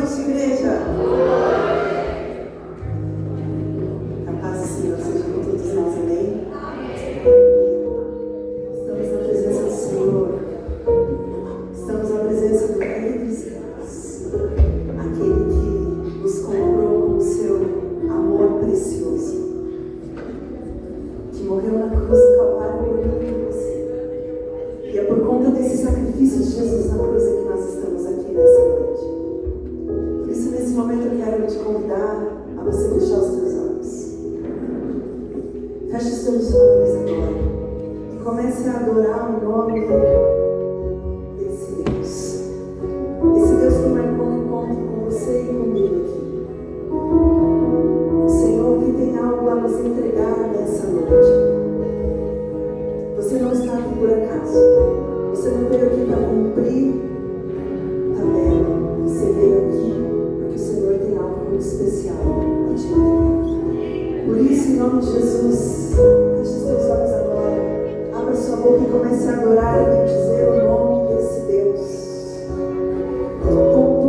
noite, igreja. A paz do Senhor seja com todos nós, amém? Estamos na presença do Senhor. Estamos na presença do Rei dos Céus, aquele que nos comprou com o seu amor precioso, que morreu na cruz do Calvário por mim e por você. E é por conta desse sacrifício de Jesus na cruz que nós estamos aqui nessa noite. Por isso, nesse momento, eu quero te convidar a você fechar os teus olhos. Feche os teus olhos agora e comece a adorar o nome desse Deus. Esse Deus que marcou um encontro com você e comigo aqui. O Senhor que tem algo a nos entregar nessa noite. Você não está aqui por acaso. Você não veio aqui para cumprir tabela. Você veio aqui porque o Senhor tem algo muito especial a te entregar. Por isso, em nome de Jesus, feche os teus olhos agora. Abra sua boca e comece a adorar e bendizer o nome desse Deus. Com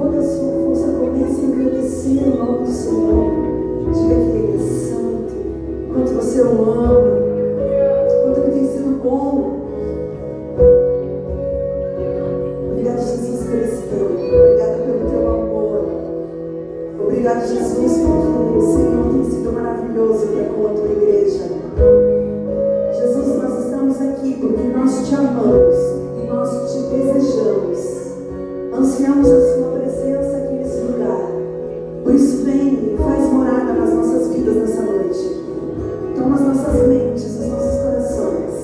toda a sua força, comece a agradecer o nome do Senhor. Diga que Ele é santo, quanto você o ama, quanto Ele tem sido bom. Obrigado, Jesus, por esse tempo. Obrigado pelo teu amor. Obrigado, Jesus, porque o Senhor tem sido maravilhoso para com a tua igreja. Jesus, nós estamos aqui porque nós te amamos e nós te desejamos. Ansiamos a sua presença aqui nesse lugar. Por isso, vem e faz morada nas nossas vidas nessa noite. Toma as nossas mentes, os nossos corações.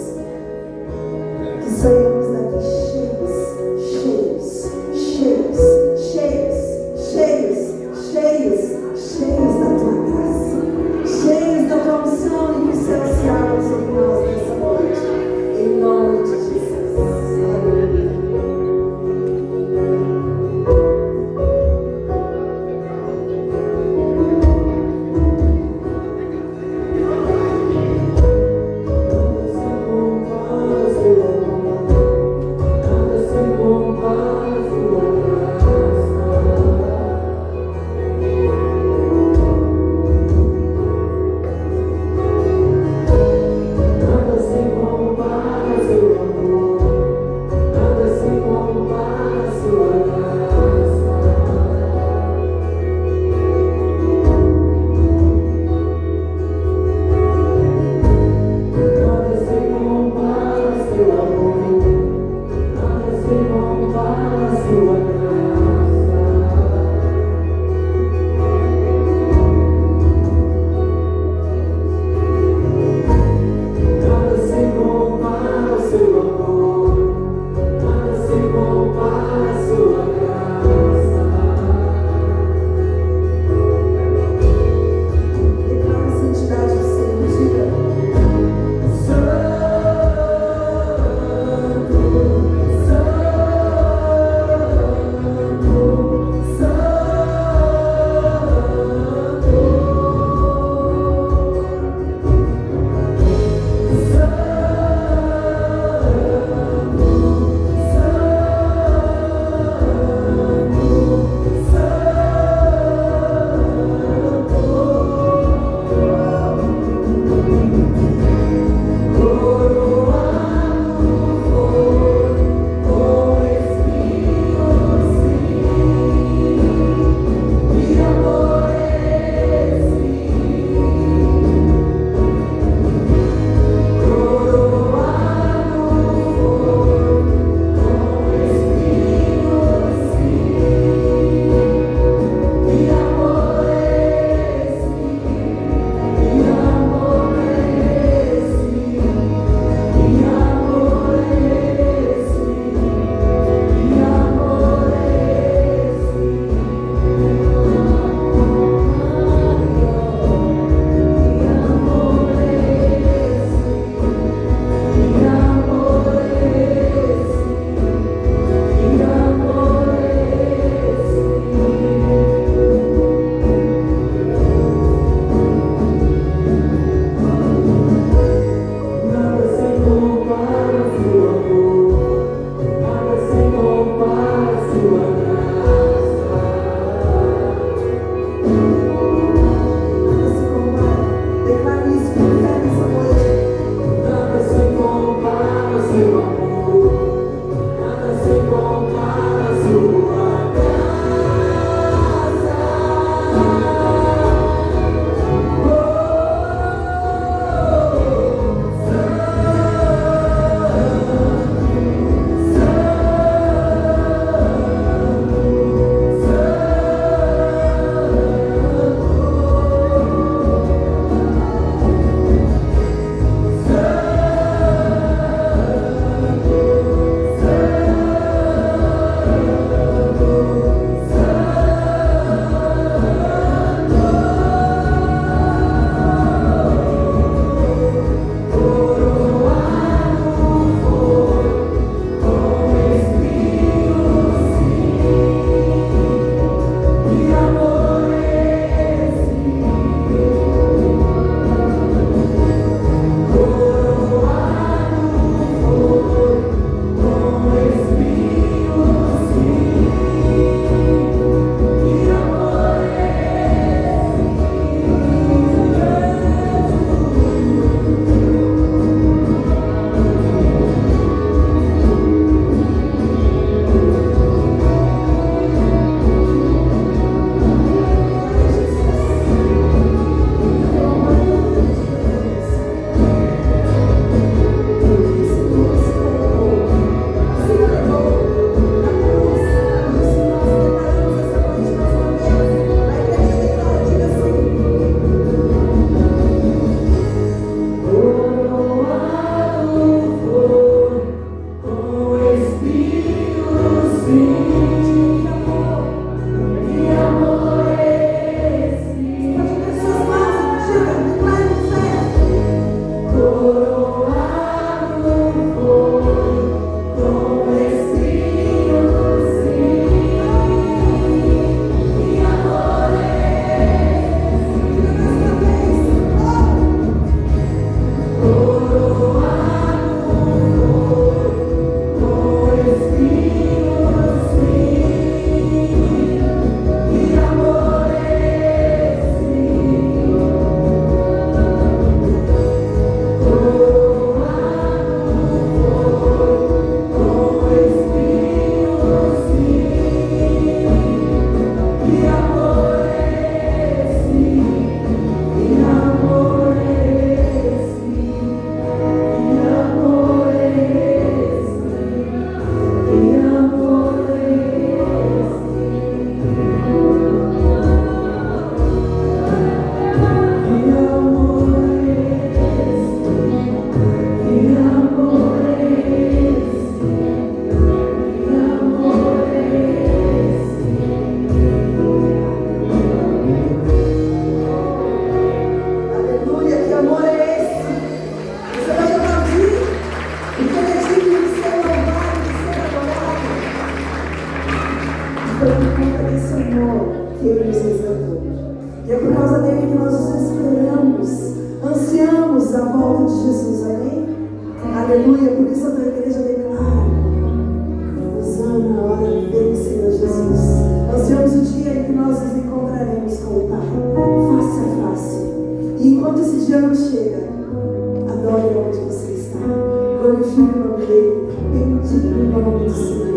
Que saiamos daqui cheios da tua graça, cheios da tua unção e que o céu se abra sobre nós nessa noite. Em nome de Jesus. Aleluia. nome de Jesus, amém? Aleluia, por isso a tua igreja declara: Hosana, ora vem, Senhor Jesus. Nós vemos o dia em que nós nos encontraremos com o Pai, face a face. E enquanto esse dia não chega, adore onde você está, glorifique o nome dele, bendiga o nome do Senhor.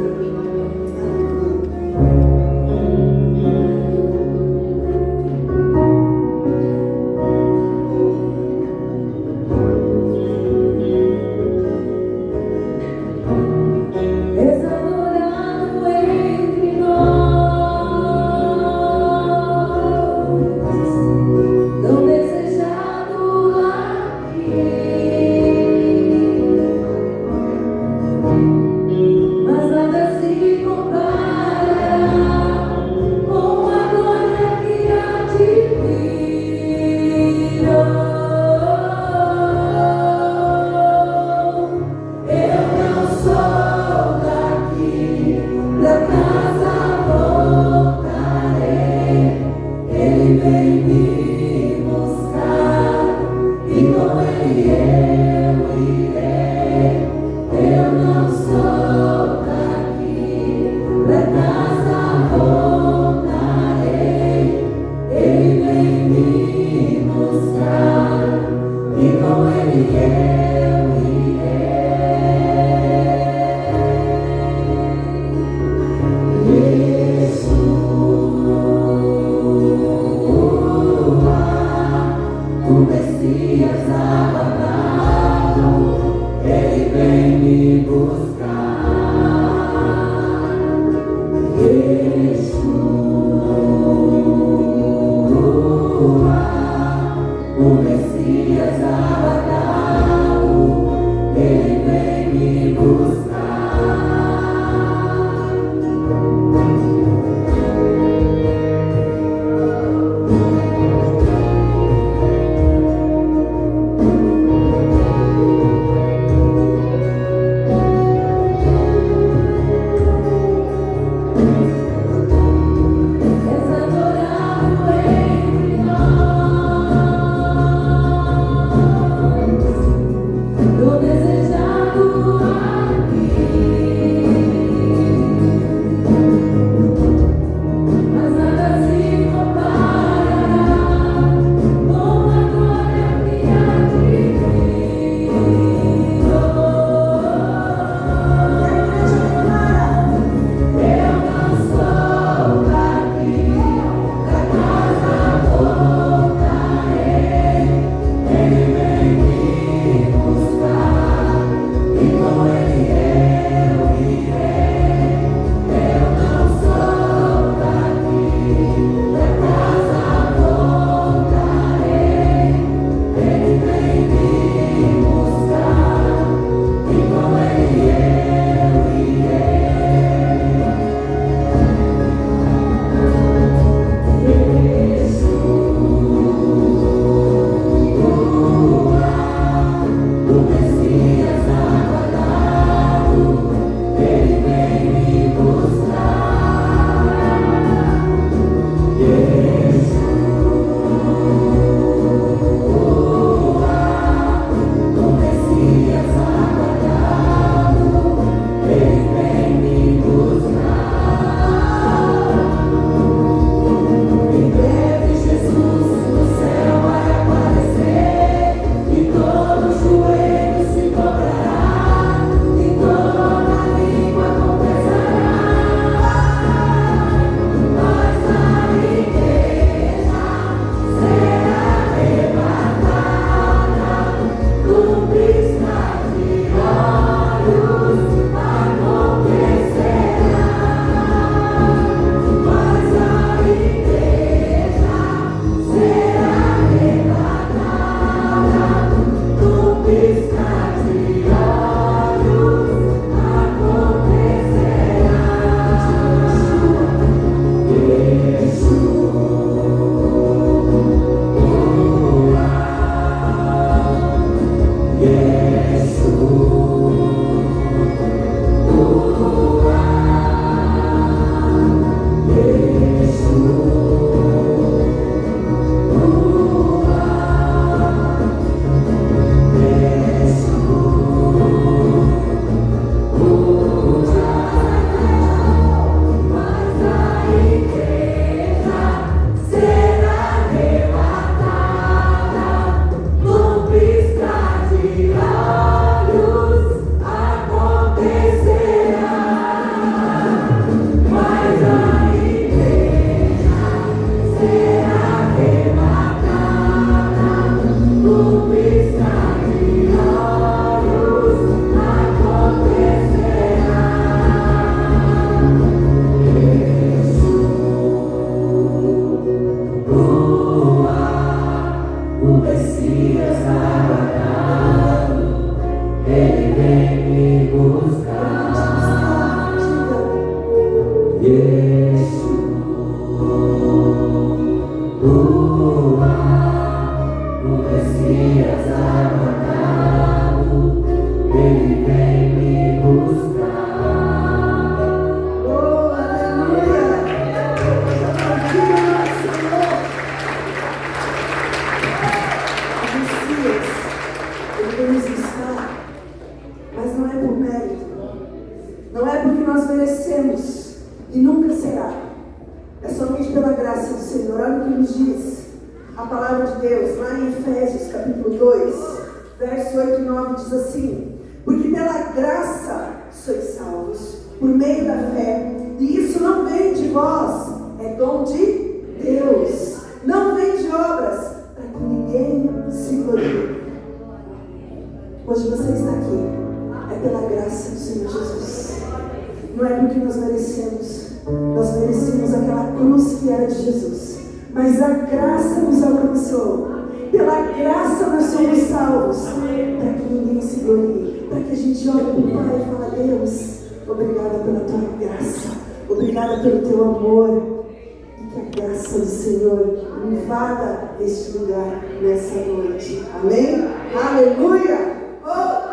Hoje você está aqui, é pela graça do Senhor Jesus. Não é porque nós merecemos aquela cruz que era de Jesus, mas a graça nos alcançou. Pela graça nós somos salvos, para que ninguém se glorie, para que a gente olhe para o Pai e fale: Deus, obrigada pela tua graça, obrigada pelo teu amor, e que a graça do Senhor invada este lugar nessa noite. Amém? Aleluia! Oh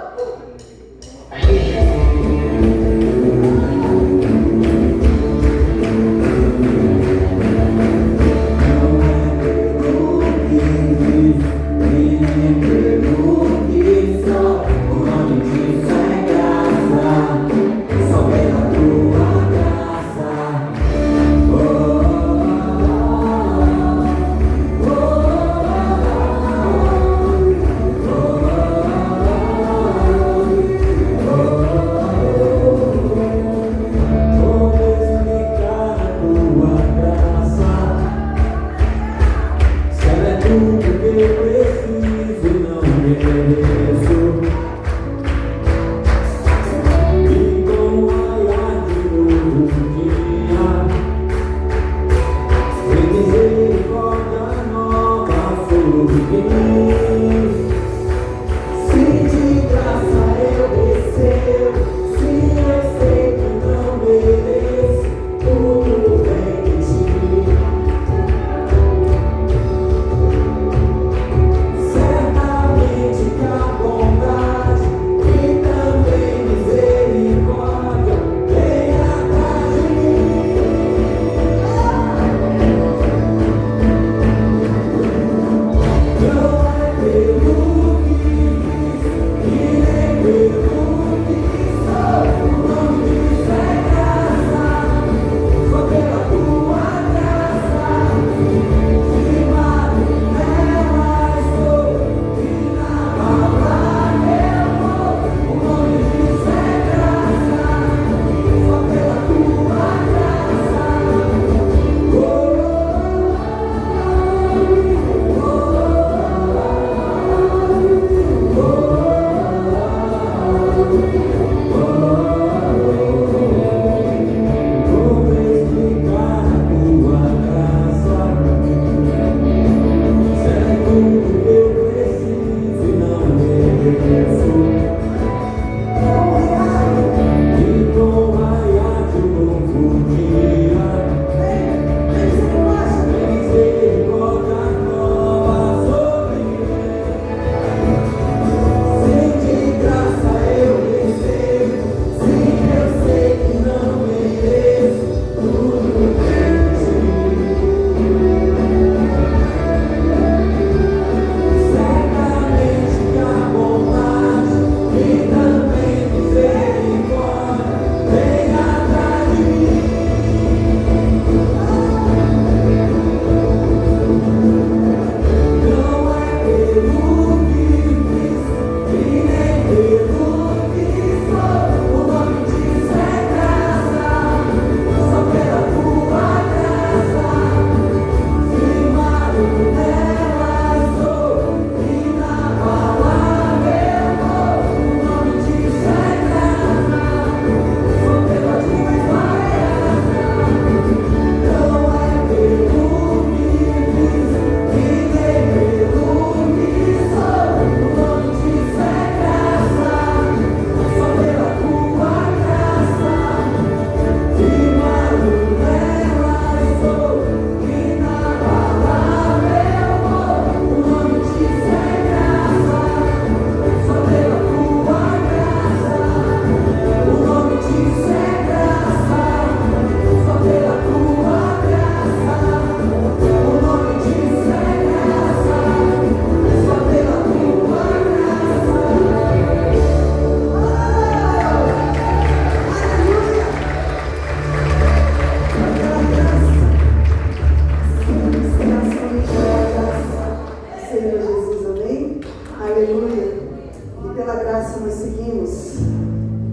cremos,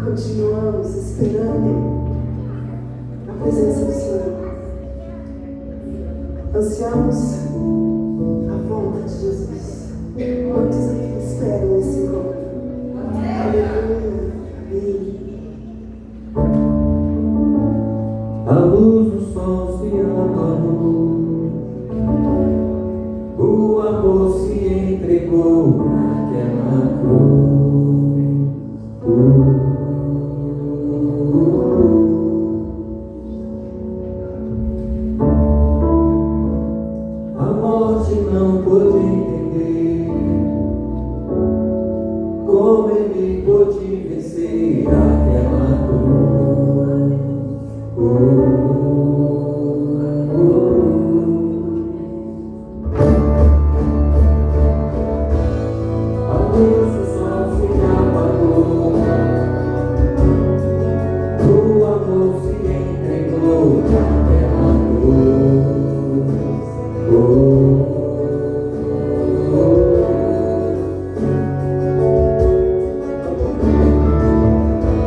continuamos esperando a presença do Senhor. Ansiamos a volta de Jesus. Quantos aqui esperam esse encontro? Aleluia. Amém. A luz do sol se apagou, o amor se entregou naquela cruz. A morte não pôde entender como ele pôde vencer aquela cruz. A luz do sol se apagou, o amor se entregou naquela cruz. A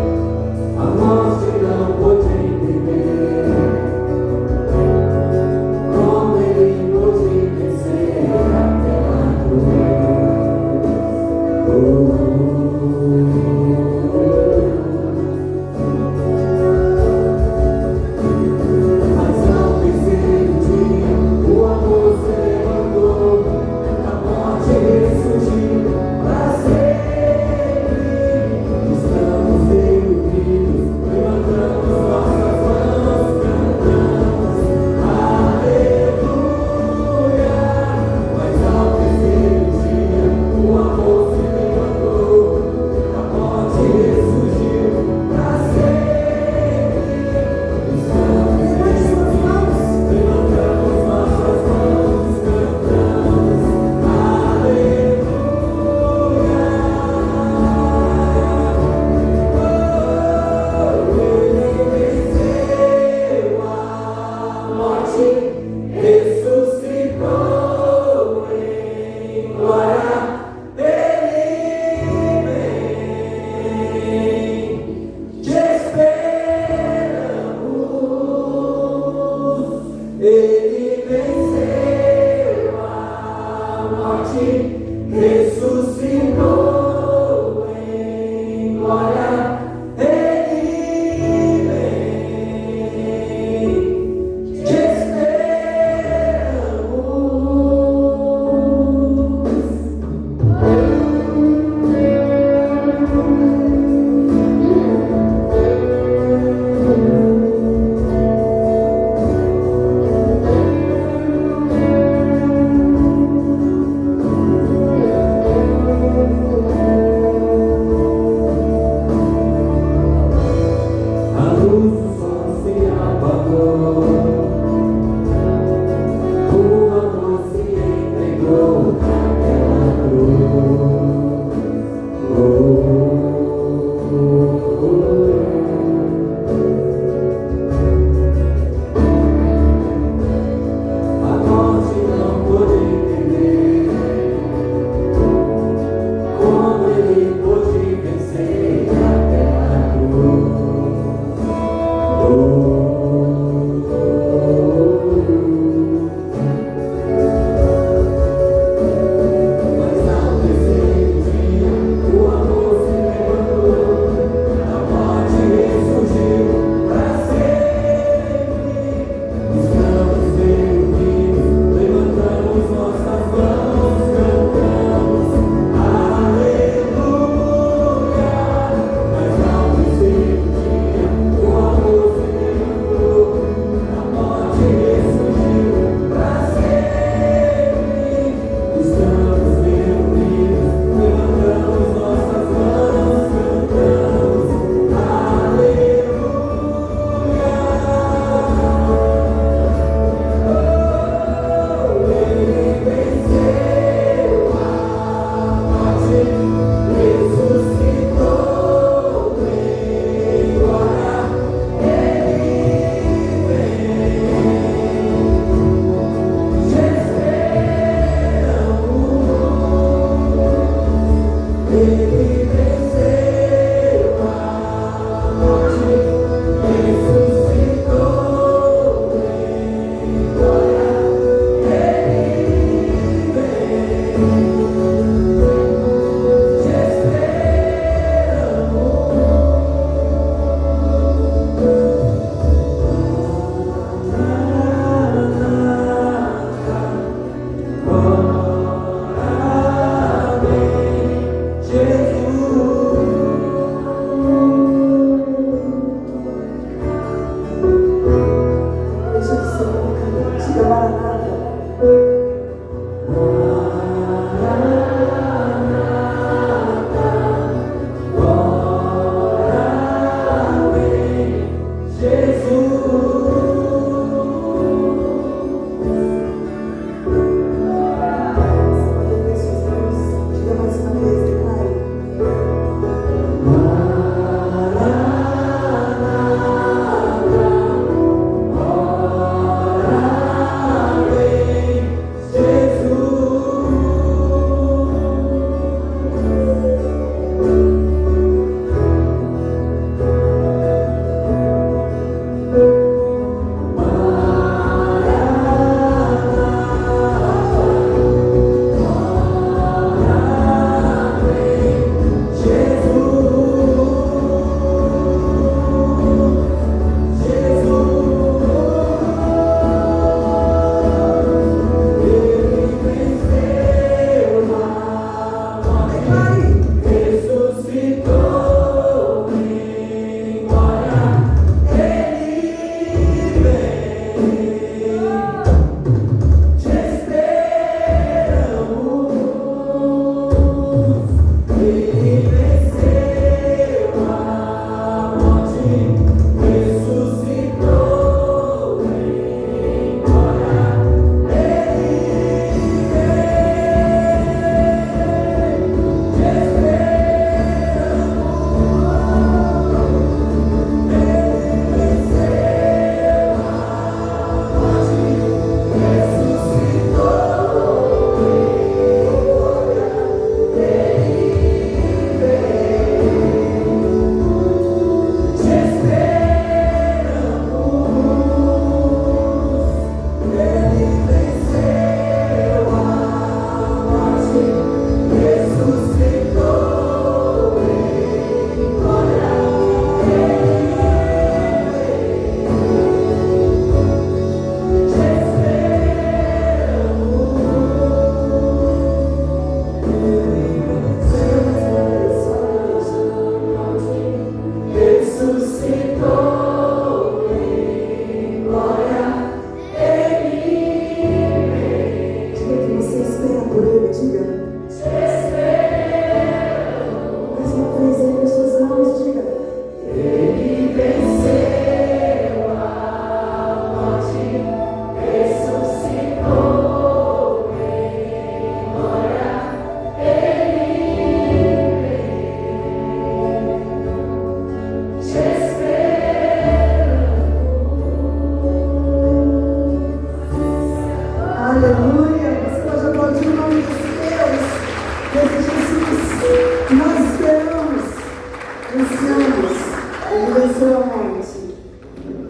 Ele venceu a morte.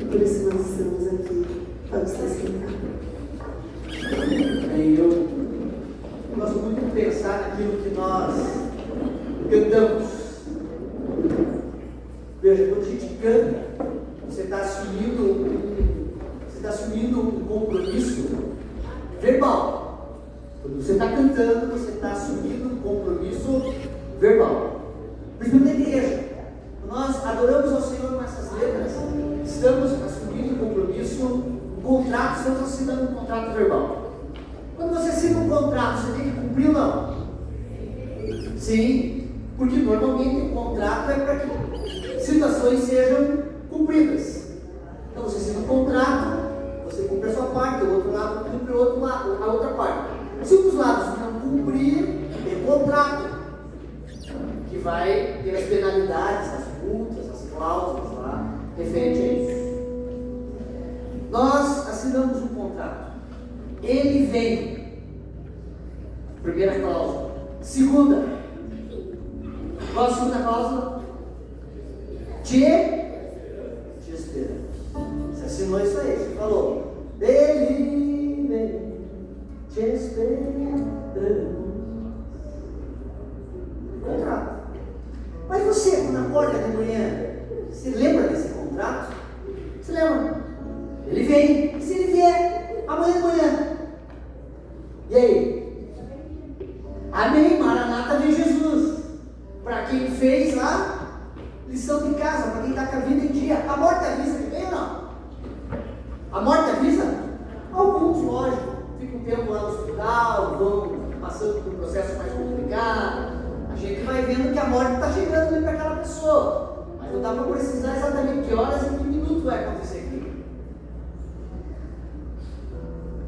E por isso nós estamos aqui. Pode estar sentado. Eu gosto muito de pensar naquilo que nós cantamos. Veja, quando a gente canta, você está assumindo um compromisso verbal. Quando você está cantando, você está assumindo um compromisso verbal. Principalmente na igreja. Nós adoramos ao Senhor com essas letras, estamos assumindo um compromisso, um contrato, estamos assinando um contrato verbal. Quando você assina um contrato, você tem que cumprir ou não? Sim, porque normalmente o contrato é para que situações sejam cumpridas. Então você assina um contrato, você cumpre a sua parte, o outro lado cumpre a outra parte. Se um dos lados não cumprir, tem contrato, que vai ter as penalidades, as multas, as cláusulas lá, referente a isso. Nós assinamos um contrato. Ele vem. Primeira cláusula. Segunda. Qual a segunda cláusula? Te espera. Você assinou isso aí, você falou. Ele vem. Te espera. Contrato. Mas você, quando acorda de manhã, você lembra desse contrato? Você lembra? Ele vem. E se ele vier amanhã de manhã? E aí? Amém, Maranata vem Jesus. Para quem fez lá, lição de casa, para quem está com a vida em dia. A morte avisa que vem ou não? A morte avisa? Alguns, lógico, ficam um tempo lá no hospital, vão passando por um processo mais complicado. A gente vai vendo que a morte está chegando ali para aquela pessoa, mas não dá para precisar exatamente que horas e que minuto vai acontecer aqui.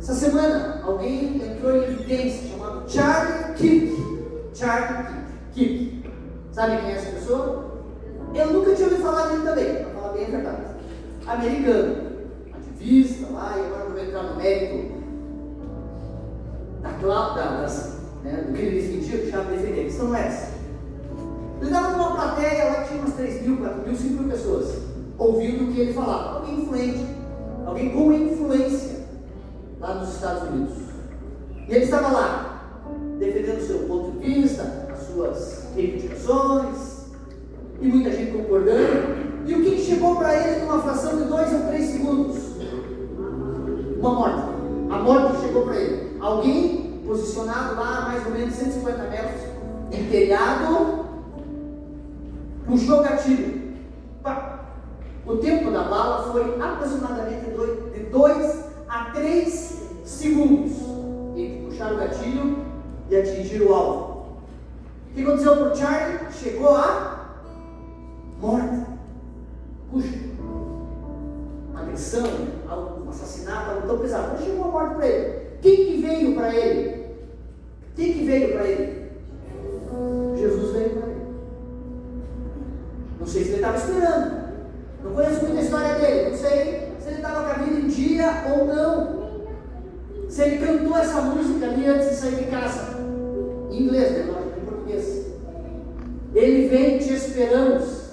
Essa semana, alguém entrou em evidência, chamado Charlie Kirk. Charlie Kirk. Sabe quem é essa pessoa? Eu nunca tinha ouvido falar dele também, para falar bem a verdade. Americano, ativista lá, e agora vou entrar no mérito do que ele defendia, que chama de defender. A questão não é essa. Ele estava numa plateia lá que tinha umas 3.000, 4.000, 5.000 pessoas, ouvindo o que ele falava. Alguém influente, alguém com influência lá nos Estados Unidos. E ele estava lá, defendendo o seu ponto de vista, as suas reivindicações, e muita gente concordando. E o que chegou para ele numa fração de 2 ou 3 segundos? Uma morte. A morte chegou para ele. Alguém posicionado lá a mais ou menos 150 metros, em telhado, puxou o gatilho. Pá. O tempo da bala foi aproximadamente de 2 a 3 segundos entre puxar o gatilho e atingir o alvo. O que aconteceu para o Charlie? Chegou a morte. Puxa, agressão, um assassinato, algo tão pesado. Mas chegou a morte para ele. Quem que veio para ele? Quem que veio para ele? Jesus veio para ele. Não sei se ele estava esperando. Não conheço muito a história dele. Não sei se ele estava com a vida em dia ou não. Se ele cantou essa música ali antes de sair de casa. Em inglês, né? Lógico, em português. Ele vem, te esperamos.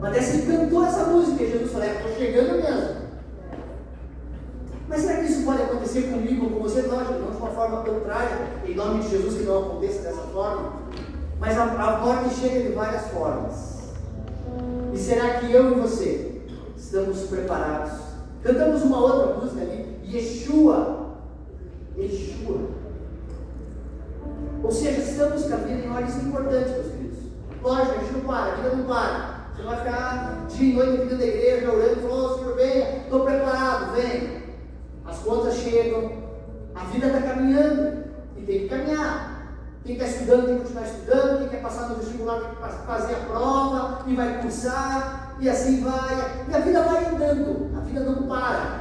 Mas se ele cantou essa música e Jesus falou, estou chegando mesmo. Mas será que isso pode acontecer comigo ou com você? Lógico, não de uma forma tão trágica, em nome de Jesus que não aconteça dessa forma. Mas a morte chega de várias formas. E será que eu e você estamos preparados? Cantamos uma outra música ali, Yeshua. Yeshua. Ou seja, estamos com a vida em ordens importantes, meus queridos. Lógico, a gente não para, a vida não para. Você não vai ficar dia e noite dentro da igreja, orando e falando, Senhor, venha, estou preparado, vem. As contas chegam, a vida está caminhando e tem que caminhar. Quem está estudando tem que continuar estudando, quem quer passar no vestibular tem que fazer a prova e vai cursar, e assim vai. E a vida vai andando, a vida não para.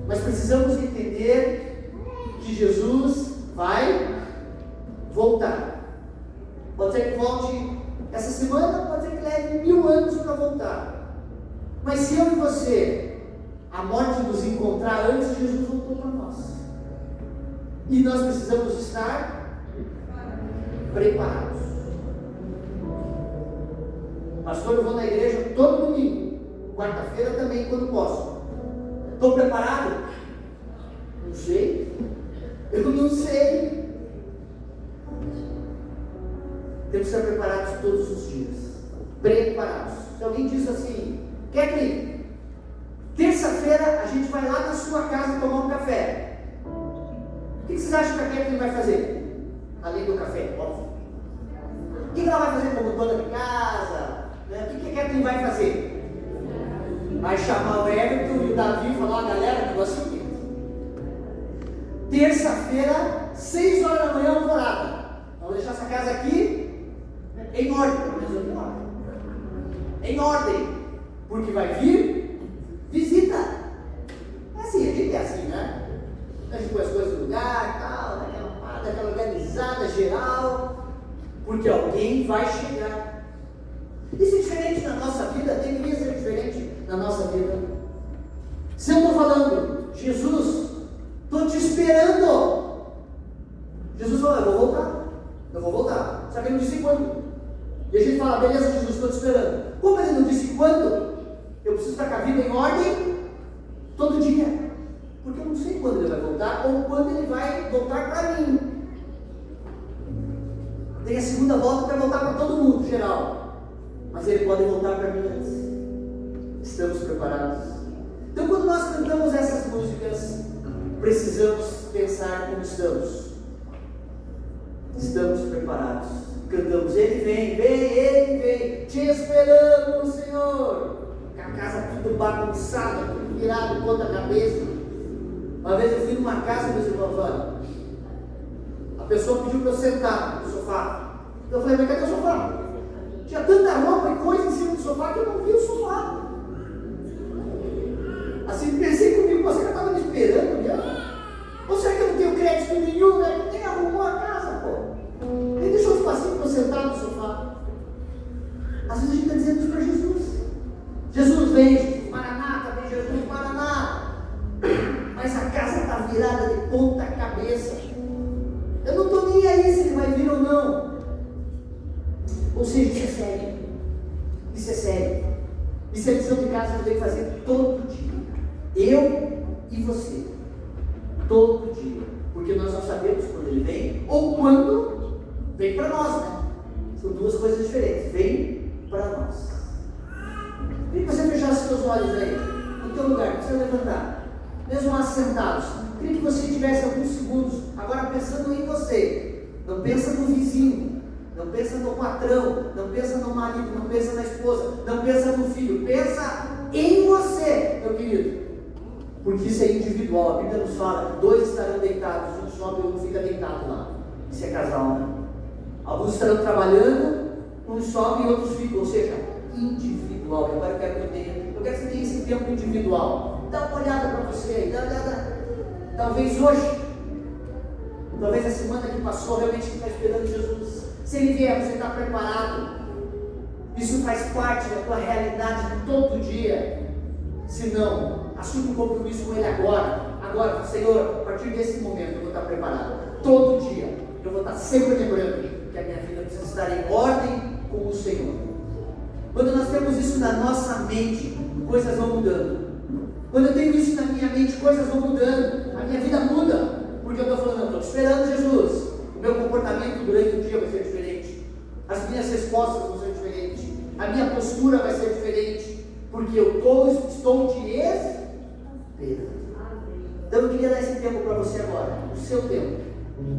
Mas precisamos entender que Jesus vai voltar. Pode ser que volte essa semana, pode ser que leve 1000 anos para voltar. Mas se eu e você, a morte nos encontrar antes, Jesus voltou para nós. E nós precisamos estar preparados. Pastor, eu vou na igreja todo domingo. Quarta-feira também, quando posso. Estou preparado? Não sei. Eu não sei. Temos que estar preparados todos os dias. Preparados. Se alguém diz assim, Kathleen, terça-feira a gente vai lá na sua casa tomar um café. O que vocês acham que a Kathleen vai fazer? Além do café, óbvio. O que ela vai fazer como dona de casa? Né? O que a Kathleen vai fazer? Vai chamar o Everton e o Davi e falar, galera, negócio é o quê? Terça-feira, 6 horas da manhã, alvorada. Vamos deixar essa casa aqui em ordem, pelo menos em ordem. Em ordem, porque vai vir visita. É assim, a gente é assim, né? A gente põe as coisas no lugar, tal, daquela organizada geral, porque alguém vai chegar. Isso é diferente na nossa vida, deveria ser diferente na nossa vida. Se eu estou falando, Jesus, estou te esperando. Jesus falou, eu vou voltar. Só que ele não disse quando. E a gente fala, beleza, Jesus, estou te esperando. Como ele não disse quando, eu preciso estar com a vida em ordem todo dia. Porque eu não sei quando ele vai voltar ou quando ele vai voltar para mim. Tem a segunda volta para voltar para todo mundo, geral. Mas ele pode voltar para mim antes. Estamos preparados? Então, quando nós cantamos essas músicas, precisamos pensar como estamos. Estamos preparados. Cantamos, Ele vem, te esperamos, Senhor. Com a casa tudo bagunçada, tudo virado, ponta cabeça. Uma vez eu fui numa casa, meus irmãos, olha, a pessoa pediu para eu sentar no sofá. Eu falei, mas cadê o sofá? Tinha tanta roupa e coisa em cima do sofá que eu não vi o sofá. Assim, pensei comigo, você que estava me esperando mesmo? Ou será que eu não tenho crédito nenhum, né? Nem arrumou a casa, pô. Nem deixou um espacinho para eu sentar no sofá. Às vezes a gente está dizendo isso para Jesus. Jesus vem, Jesus, Maranata, vem Jesus, Maranata. Mas a casa está virada de ponta cabeça. Eu não estou nem aí se ele vai vir ou não. Ou seja, isso é sério. Isso é sério. Isso é lição de casa que eu tenho que fazer todo dia. Eu e você. Todo dia. Porque nós não sabemos quando ele vem ou quando vem para nós, né? São duas coisas diferentes. Vem para nós. Queria que você fechasse seus olhos aí, no teu lugar, não precisa levantar. Mesmo lá sentados. Queria que você tivesse alguns segundos, agora pensando em você. Não pensa no vizinho, não pensa no patrão, não pensa no marido, não pensa na esposa, não pensa no filho. Pensa em você, meu querido. Porque isso é individual. A Bíblia nos fala, 2 estarão deitados, um sobe e outro fica deitado lá. Isso é casal, né? Alguns estarão trabalhando, uns sobem e outros ficam. Ou seja, individual. Agora eu quero que você tenha esse tempo individual. Dá uma olhada para você aí, dá uma olhada. Talvez hoje, talvez a semana que passou, realmente você está esperando Jesus. Se ele vier, você está preparado. Isso faz parte da tua realidade todo dia. Se não, assume um compromisso com ele agora. Agora, Senhor, a partir desse momento eu vou estar preparado. Todo dia eu vou estar sempre lembrando que a minha vida precisa estar em ordem com o Senhor. Quando nós temos isso na nossa mente, coisas vão mudando. Quando eu tenho isso na minha mente, coisas vão mudando. A minha vida muda. Porque eu estou falando, eu estou esperando Jesus. O meu comportamento durante o dia vai ser diferente. As minhas respostas vão ser diferentes. A minha postura vai ser diferente. Porque eu estou te esperando. Então eu queria dar esse tempo para você agora. O seu tempo.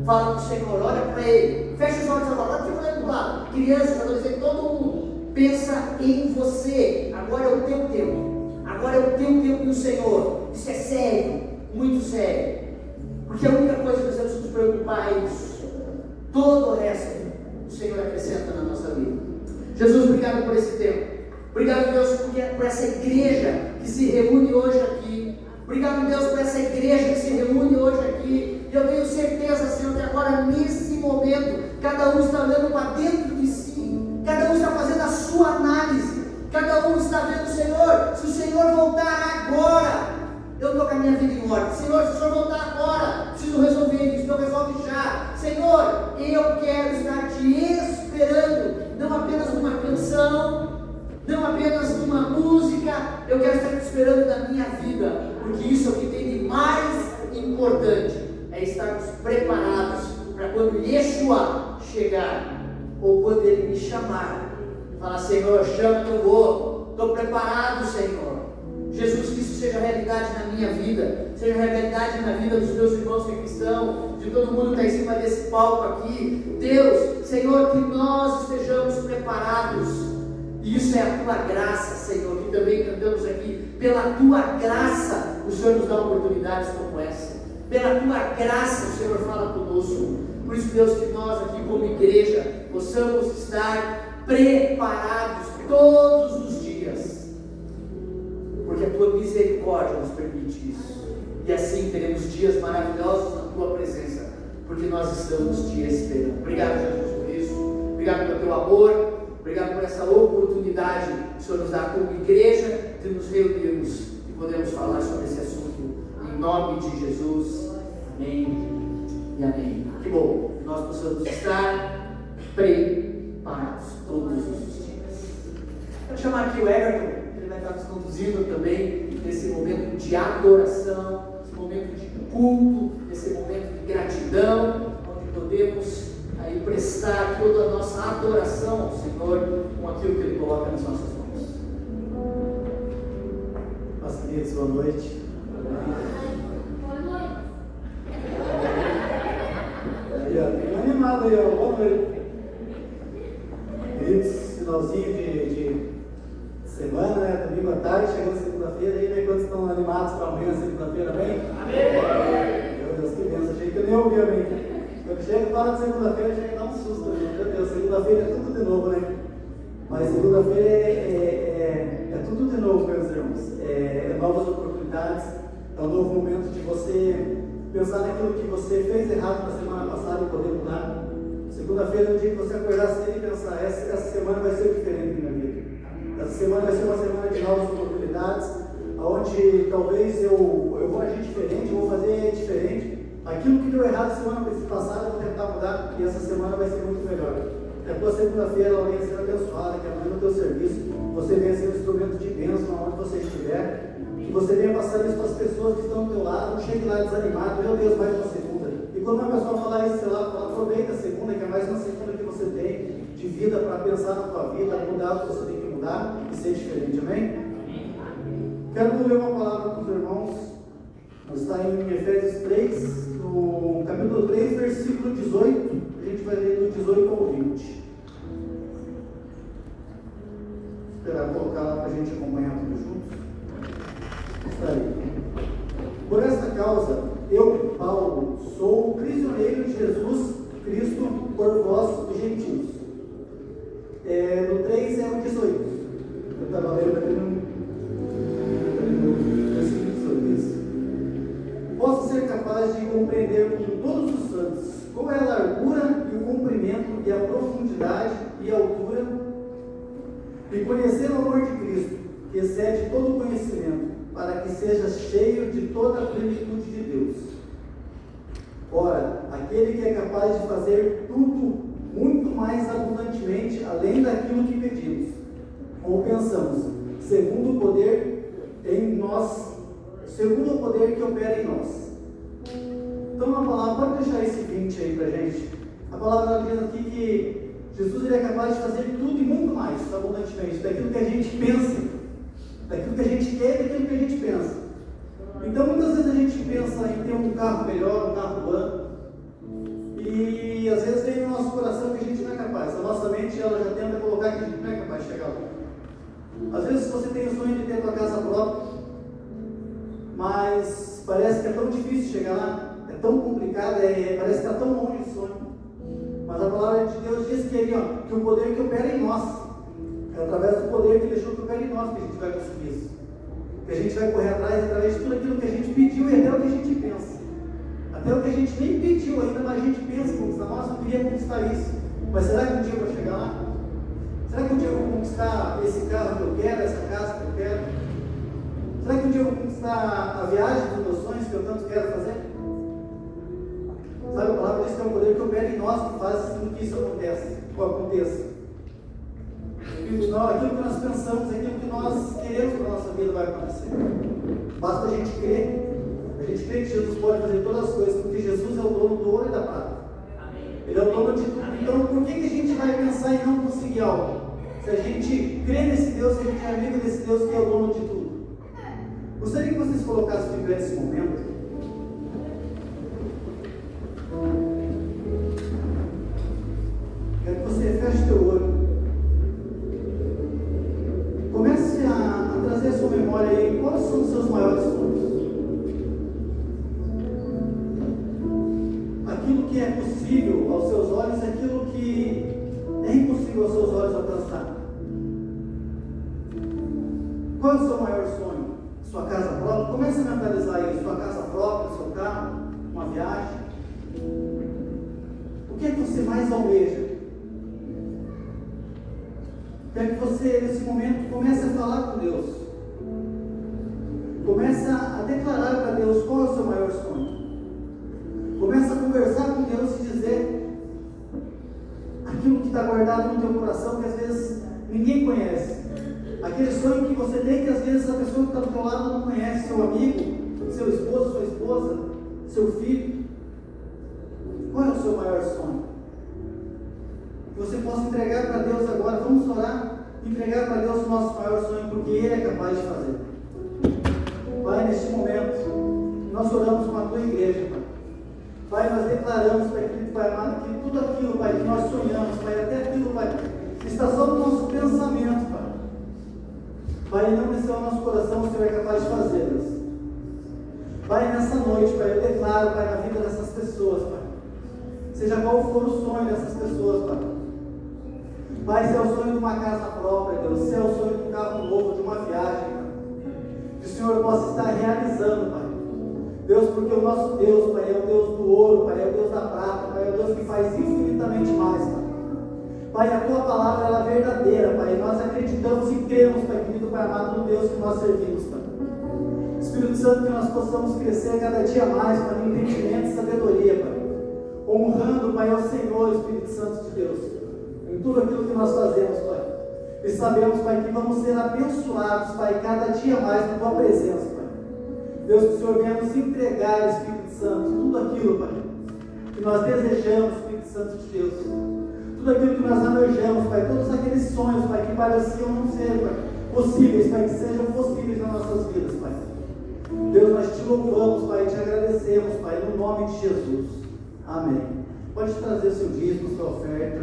Fala com o Senhor, olha para Ele. Fecha os olhos agora. Olha para o olhando do lado. Crianças, adolescentes, todo mundo. Pensa em você. Agora é o teu tempo. Agora é o teu tempo no Senhor. Isso é sério. Muito sério. Porque a única coisa que nós temos que nos preocupar é isso. Todo o resto o Senhor acrescenta na nossa vida. Jesus, obrigado por esse tempo. Obrigado, Deus, por essa igreja que se reúne hoje aqui. Obrigado, Deus, por essa igreja que se reúne hoje aqui. E eu tenho certeza, Senhor, que agora nesse momento, cada um está olhando para dentro de si. Cada um está fazendo a sua análise. Cada um está vendo, Senhor, se o Senhor voltar agora, eu estou com a minha vida em ordem. Senhor, se o Senhor voltar agora, preciso resolver isso, então resolve já. Senhor, eu quero estar te esperando, não apenas numa canção, não apenas numa música, eu quero estar te esperando na minha vida, porque isso é o que tem de mais importante, é estarmos preparados para quando Yeshua chegar, ou quando Ele me chamar, falar: Senhor, chama que eu vou, estou preparado, Senhor. Jesus, que isso seja realidade na minha vida, seja realidade na vida dos meus irmãos que é cristão, de todo mundo que está em cima desse palco aqui. Deus, Senhor, que nós estejamos preparados, e isso é a Tua graça, Senhor, que também cantamos aqui. Pela Tua graça, o Senhor nos dá oportunidades como essa, pela Tua graça o Senhor fala conosco. Por isso, Deus, que nós aqui como igreja possamos estar preparados todos os dias, porque a Tua misericórdia nos permite isso, e assim teremos dias maravilhosos na Tua presença, porque nós estamos Te esperando. Obrigado, Jesus, por isso. Obrigado pelo Teu amor. Obrigado por essa oportunidade que o Senhor nos dá como igreja de nos reunirmos e podemos falar sobre esse assunto em nome de Jesus. Amém e amém. Que bom que nós possamos estar preparados todos os dias. Quero chamar aqui o Everton, ele vai estar nos conduzindo também nesse momento de adoração, nesse momento de culto, nesse momento de gratidão, onde podemos aí prestar toda a nossa adoração ao Senhor com aquilo que Ele coloca nas nossas mãos. Meus queridos, boa noite. Boa noite. Aí, ó, tem um animado aí, ó. Boa noite. Queridos, finalzinho de semana, né? Domingo à tarde, chegando segunda-feira, aí, né? Quantos estão animados para amanhã, segunda-feira, amém? Amém! Meu Deus, que benção, achei que eu nem ouvi, amém. Quando chega, fala de segunda-feira, chega a dar um susto, meu Deus, segunda-feira é tudo de novo, né? Mas segunda-feira é tudo de novo, meus irmãos. É novas oportunidades, é um novo momento de você pensar naquilo que você fez errado na semana passada e poder mudar. Segunda-feira é o dia que você acordar cedo e pensar: essa semana vai ser diferente na minha vida. Essa semana vai ser uma semana de novas oportunidades, onde talvez eu vou agir diferente, eu vou fazer diferente. Aquilo que deu errado semana passada, eu vou tentar mudar, e essa semana vai ser muito melhor. Que a tua segunda-feira ela venha ser abençoada, que amanhã no teu serviço você venha ser um instrumento de bênção onde você estiver, que você venha passar isso para as pessoas que estão do teu lado. Não chegue lá desanimado: meu Deus, mais uma segunda. E quando uma pessoa falar isso, sei lá, fala: aproveita a segunda, que é mais uma segunda que você tem de vida para pensar na tua vida, mudar o que você tem que mudar e ser diferente, amém? Quero ler uma palavra para os irmãos. Está em Efésios 3, no capítulo 3, versículo 18. A gente vai ler do 18 ao 20. Esperar colocar lá para a gente acompanhar tudo juntos. Está aí. Por esta causa, eu, Paulo, sou prisioneiro de Jesus Cristo por vós, os gentios. No 3 é o 18. Eu estava lendo aqui no versículo 18. Posso ser capaz de compreender com todos os santos qual é a largura e o comprimento e a profundidade e a altura, e conhecer o amor de Cristo, que excede todo o conhecimento, para que seja cheio de toda a plenitude de Deus. Ora, aquele que é capaz de fazer tudo muito mais abundantemente, além daquilo que pedimos ou pensamos, segundo o poder em nós, segundo o poder que opera em nós. Então a palavra, pode deixar esse 20 aí pra gente. A palavra diz aqui que Jesus ele é capaz de fazer tudo e muito mais abundantemente, daquilo que a gente pensa, daquilo que a gente quer e daquilo que a gente pensa. Então muitas vezes a gente pensa em ter um carro melhor, um carro do ano, e às vezes vem no nosso coração que a gente não é capaz. A nossa mente ela já tenta colocar que a gente não é capaz de chegar lá. Às vezes você tem o sonho de ter a tua casa própria, mas parece que é tão difícil chegar lá, é tão complicado, parece que está tão longe do sonho. Mas a palavra de Deus diz que, que o poder que opera em nós, é através do poder que Ele deixou que opera em nós que a gente vai conseguir isso. Que a gente vai correr atrás através de tudo aquilo que a gente pediu e até o que a gente pensa. Até o que a gente nem pediu ainda, mas a gente pensa em conquistar. Nossa, eu queria conquistar isso. Mas será que um dia eu vou chegar lá? Será que um dia eu vou conquistar esse carro que eu quero, essa casa que eu quero? Será que um dia eu vou conquistar a viagem dos meus sonhos que eu tanto quero fazer? Sabe, a palavra diz que é um poder que opera em nós que faz com que isso aconteça. Aquilo que nós pensamos, aquilo que nós queremos para a nossa vida vai acontecer. Basta a gente crer. A gente crê que Jesus pode fazer todas as coisas, porque Jesus é o dono do ouro e da prata. Ele é o dono de tudo. Então, por que a gente vai pensar em não conseguir algo? Se a gente crê nesse Deus, se a gente é amigo desse Deus que é o dono de tudo. Gostaria que vocês colocassem de pé nesse momento. Quero que você feche teu olho. Comece a trazer a sua memória aí. Quais são os seus maiores sonhos? Aquilo que é possível aos seus olhos, aquilo que é impossível aos seus olhos alcançar. Qual é o seu maior sonho? Sua casa própria? Comece a mentalizar isso. Sua casa própria, seu carro, uma viagem. O que é que você mais almeja? Quero que você, nesse momento, comece a falar com Deus. Comece a declarar para Deus qual é o seu maior sonho. Comece a conversar com Deus e dizer aquilo que está guardado no teu coração, que às vezes ninguém conhece. Aquele sonho que você tem, que às vezes a pessoa que está do teu lado não conhece, seu amigo, seu esposo, sua esposa, seu filho. Qual é o seu maior sonho? Que você possa entregar para Deus agora. Vamos orar, entregar para Deus o nosso maior sonho, porque Ele é capaz de fazer. Pai, neste momento, nós oramos com a tua igreja, Pai. Pai, nós declaramos, Pai querido, Pai amado, que tudo aquilo, Pai, que nós sonhamos, Pai, até aquilo, Pai, que está só no nosso pensamento, Pai. Pai, não desceu ao nosso coração, o Senhor é capaz de fazer, Deus. Pai, nessa noite, Pai, eu declaro, Pai, na vida dessas pessoas, Pai. Seja qual for o sonho dessas pessoas, Pai. Pai, se é o sonho de uma casa própria, Deus, se é o sonho de um carro novo, de uma viagem, Pai, que o Senhor possa estar realizando, Pai. Deus, porque o nosso Deus, Pai, é o Deus do ouro, Pai, é o Deus da prata, Pai, é o Deus que faz infinitamente mais, Pai. Pai, a Tua palavra ela é verdadeira, Pai, e nós acreditamos e cremos, Pai querido, Pai amado, no Deus que nós servimos, Pai. Espírito Santo, que nós possamos crescer cada dia mais, Pai, no entendimento e sabedoria, Pai. Honrando, Pai, ao Senhor, Espírito Santo de Deus, em tudo aquilo que nós fazemos, Pai. E sabemos, Pai, que vamos ser abençoados, Pai, cada dia mais na Tua presença, Pai. Deus, que o Senhor venha nos entregar, Espírito Santo, tudo aquilo, Pai, que nós desejamos, Espírito Santo de Deus. Tudo aquilo que nós almejamos, Pai, todos aqueles sonhos, Pai, que pareciam não ser, Pai, possíveis, Pai, que sejam possíveis nas nossas vidas, Pai. Deus, nós te louvamos, Pai, e te agradecemos, Pai, no nome de Jesus. Amém. Pode trazer o seu dízimo, sua oferta.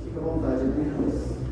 Fique à vontade, amém, Deus.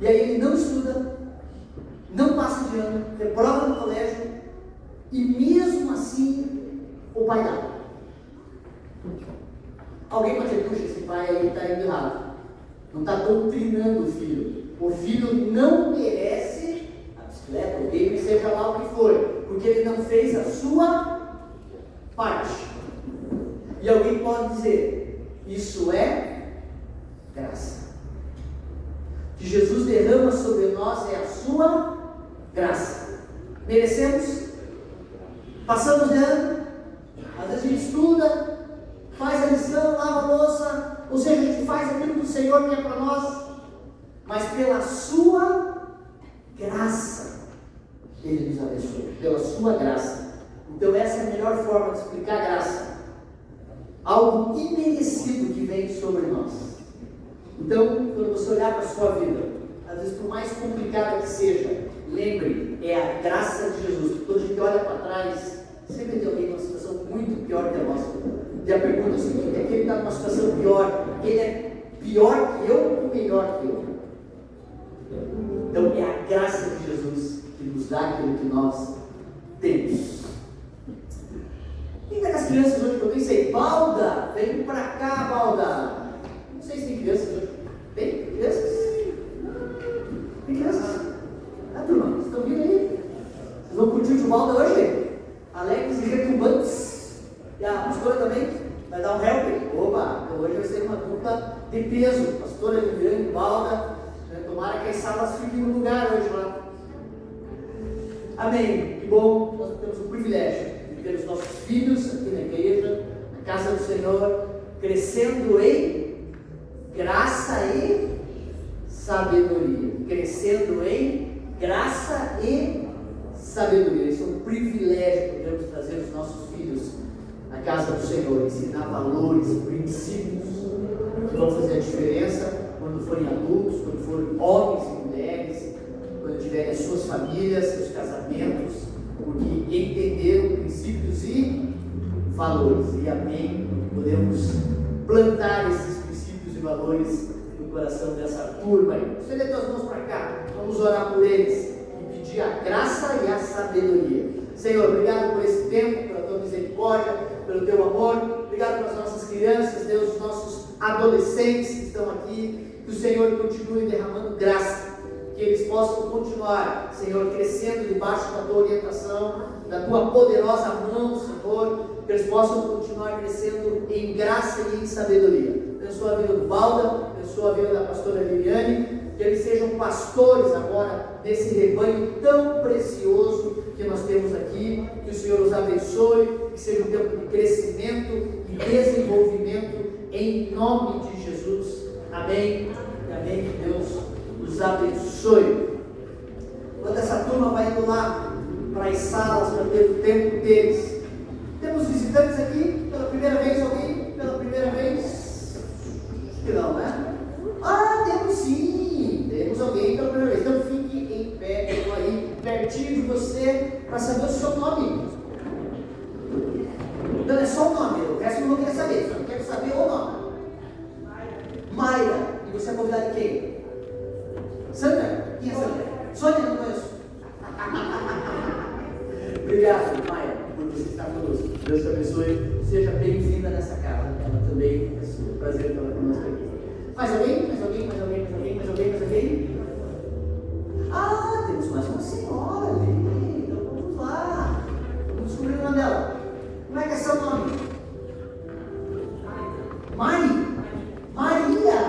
E aí ele não estuda, não passa de ano, reprova no colégio, e mesmo assim o pai dá. Alguém pode dizer, puxa, esse pai aí está indo errado. Não está doutrinando o filho. O filho não merece a bicicleta, o game, seja lá o que for, porque ele não fez a sua parte. E alguém pode dizer, isso é graça. Que Jesus derrama sobre nós é a sua graça. Merecemos? Passamos de ano, às vezes a gente estuda, faz a lição, lava a louça, ou seja, a gente faz aquilo que o Senhor quer para nós, mas pela sua graça, Ele nos abençoa, pela sua graça. Então essa é a melhor forma de explicar a graça, algo imerecido que vem sobre nós. Então, quando você olhar para a sua vida, às vezes por mais complicada que seja, lembre, é a graça de Jesus. Quando a gente olha para trás, sempre tem alguém numa situação muito pior que a nossa. E a pergunta é o seguinte: aquele está numa situação pior, ele é pior que eu ou melhor que eu? Então é a graça de Jesus que nos dá aquilo que nós temos. Quem está com as crianças hoje que eu pensei? Balda, vem para cá, Balda. Não sei se tem crianças hoje. Tem crianças? Tem crianças? Ah, turma, vocês estão vindo aí? Vocês vão curtir o tio Balda hoje? Alegres e retumbantes. E a pastora também vai dar um help. Opa, então hoje vai ser uma dupla de peso. Pastora Liliane, Balda. Tomara que as salas fiquem no lugar hoje lá. Amém. Que bom, nós temos o privilégio de ter os nossos filhos aqui na igreja, na casa do Senhor, crescendo em graça e sabedoria. Crescendo em graça e sabedoria. Isso é um privilégio que podemos trazer os nossos filhos à casa do Senhor, ensinar valores, princípios que vão fazer a diferença quando forem adultos, quando forem homens e mulheres, quando tiverem as suas famílias, seus casamentos, porque entenderam princípios e valores. E amém, podemos plantar esses princípios e valores no coração dessa turma. Estende as tuas mãos para cá, vamos orar por eles e pedir a graça e a sabedoria. Senhor, obrigado por esse tempo, pela tua misericórdia, pelo teu amor. Obrigado pelas nossas crianças, Deus, os nossos adolescentes que estão aqui. Que o Senhor continue derramando graça, que eles possam continuar, Senhor, crescendo debaixo da tua orientação, da tua poderosa mão, Senhor, que eles possam continuar crescendo em graça e em sabedoria. Abençoa a vida do Balda, abençoa a vida da pastora Liliane, que eles sejam pastores agora desse rebanho tão precioso que nós temos aqui. Que o Senhor os abençoe, que seja um tempo de crescimento e desenvolvimento em nome de Jesus. Amém. E amém. Que Deus os abençoe. Quando essa turma vai indo lá para as salas para ter o tempo deles, temos visitantes aqui pela primeira vez? Alguém? Pela primeira vez? Acho que não, né? Ah, temos sim. Temos alguém pela primeira vez. Então fique em pé, eu estou aí pertinho de você para saber o seu nome. Não é só o nome, o resto eu não quero saber, só quero saber o nome. Mayra. E você é convidado de quem? Sandra? Quem é Sandra? Sônia, não conheço. Obrigado, Mayra, por você estar conosco. Deus te abençoe. Seja bem-vinda nessa casa. Ela também é um prazer estar conosco aqui. Mais alguém? Mais alguém? Mais alguém? Mais alguém? Mais alguém? Mais alguém? Ah, temos mais uma senhora ali. Então vamos lá. Vamos descobrir o nome dela. Como é que é seu nome? Mari? Maria,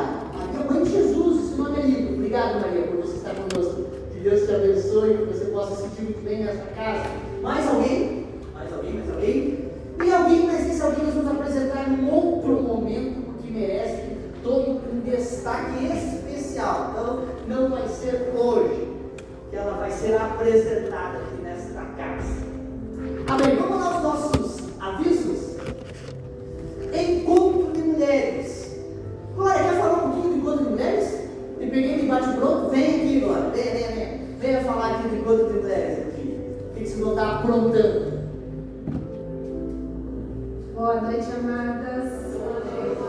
mãe de Jesus, esse nome é lindo. Obrigado, Maria, por você estar conosco. Que Deus te abençoe, que você possa se sentir muito bem nessa casa. Mais alguém? Mais alguém? Mais alguém? E alguém, mas esse alguém nós vamos apresentar em outro momento, porque merece todo um destaque especial. Então, não vai ser hoje que ela vai ser apresentada aqui nesta casa. Amém. Vamos lá aos nossos avisos. Encontro de mulheres. Glória, quer falar um pouquinho do encontro de mulheres? Te peguei de bate-pronto? Vem aqui, Glória. Venha falar aqui do encontro de mulheres. Aqui. O que vocês vão estar aprontando? Boa noite, amadas.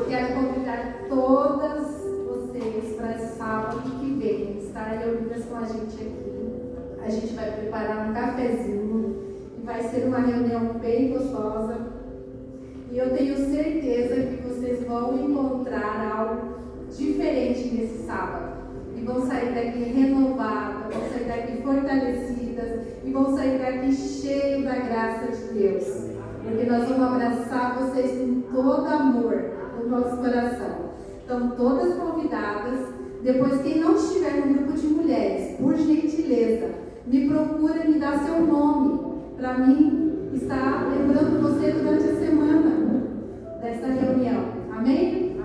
Quero convidar todas vocês para sábado que vem estarem reunidas com a gente aqui. A gente vai preparar um cafezinho e vai ser uma reunião bem gostosa. E eu tenho certeza que vocês vão encontrar algo diferente nesse sábado. E vão sair daqui renovadas, vão sair daqui fortalecidas e vão sair daqui cheios da graça de Deus. Porque nós vamos abraçar vocês com todo amor no nosso coração. Estão todas convidadas. Depois, quem não estiver no grupo de mulheres, por gentileza, me procura e me dá seu nome, para mim estar lembrando você durante a semana dessa reunião. Amém?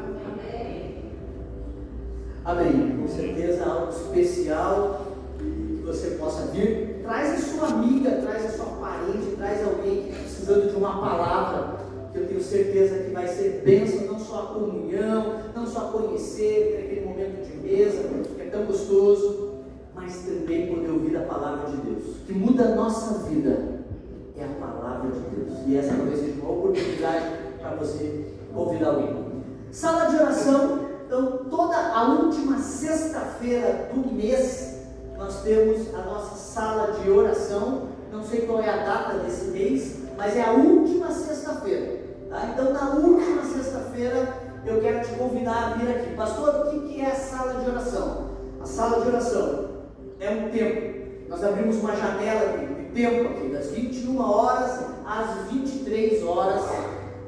Amém. Com certeza algo especial que você possa vir. Traz a sua amiga, traz a sua parente, traz alguém que está precisando de uma palavra, que eu tenho certeza que vai ser bênção, não só a comunhão, não só conhecer, ter aquele momento de mesa, que é tão gostoso, mas também poder ouvir a palavra de Deus. O que muda a nossa vida é a palavra de Deus. E essa talvez seja uma oportunidade para você ouvir alguém. Sala de oração. Então, toda a última sexta-feira do mês, nós temos a nossa sala de oração. Não sei qual é a data desse mês, mas é a última sexta-feira. Tá? Então, na última sexta-feira, eu quero te convidar a vir aqui. Pastor, o que é a sala de oração? A sala de oração é um tempo. Nós abrimos uma janela de tempo aqui, das 21 horas às 23 horas.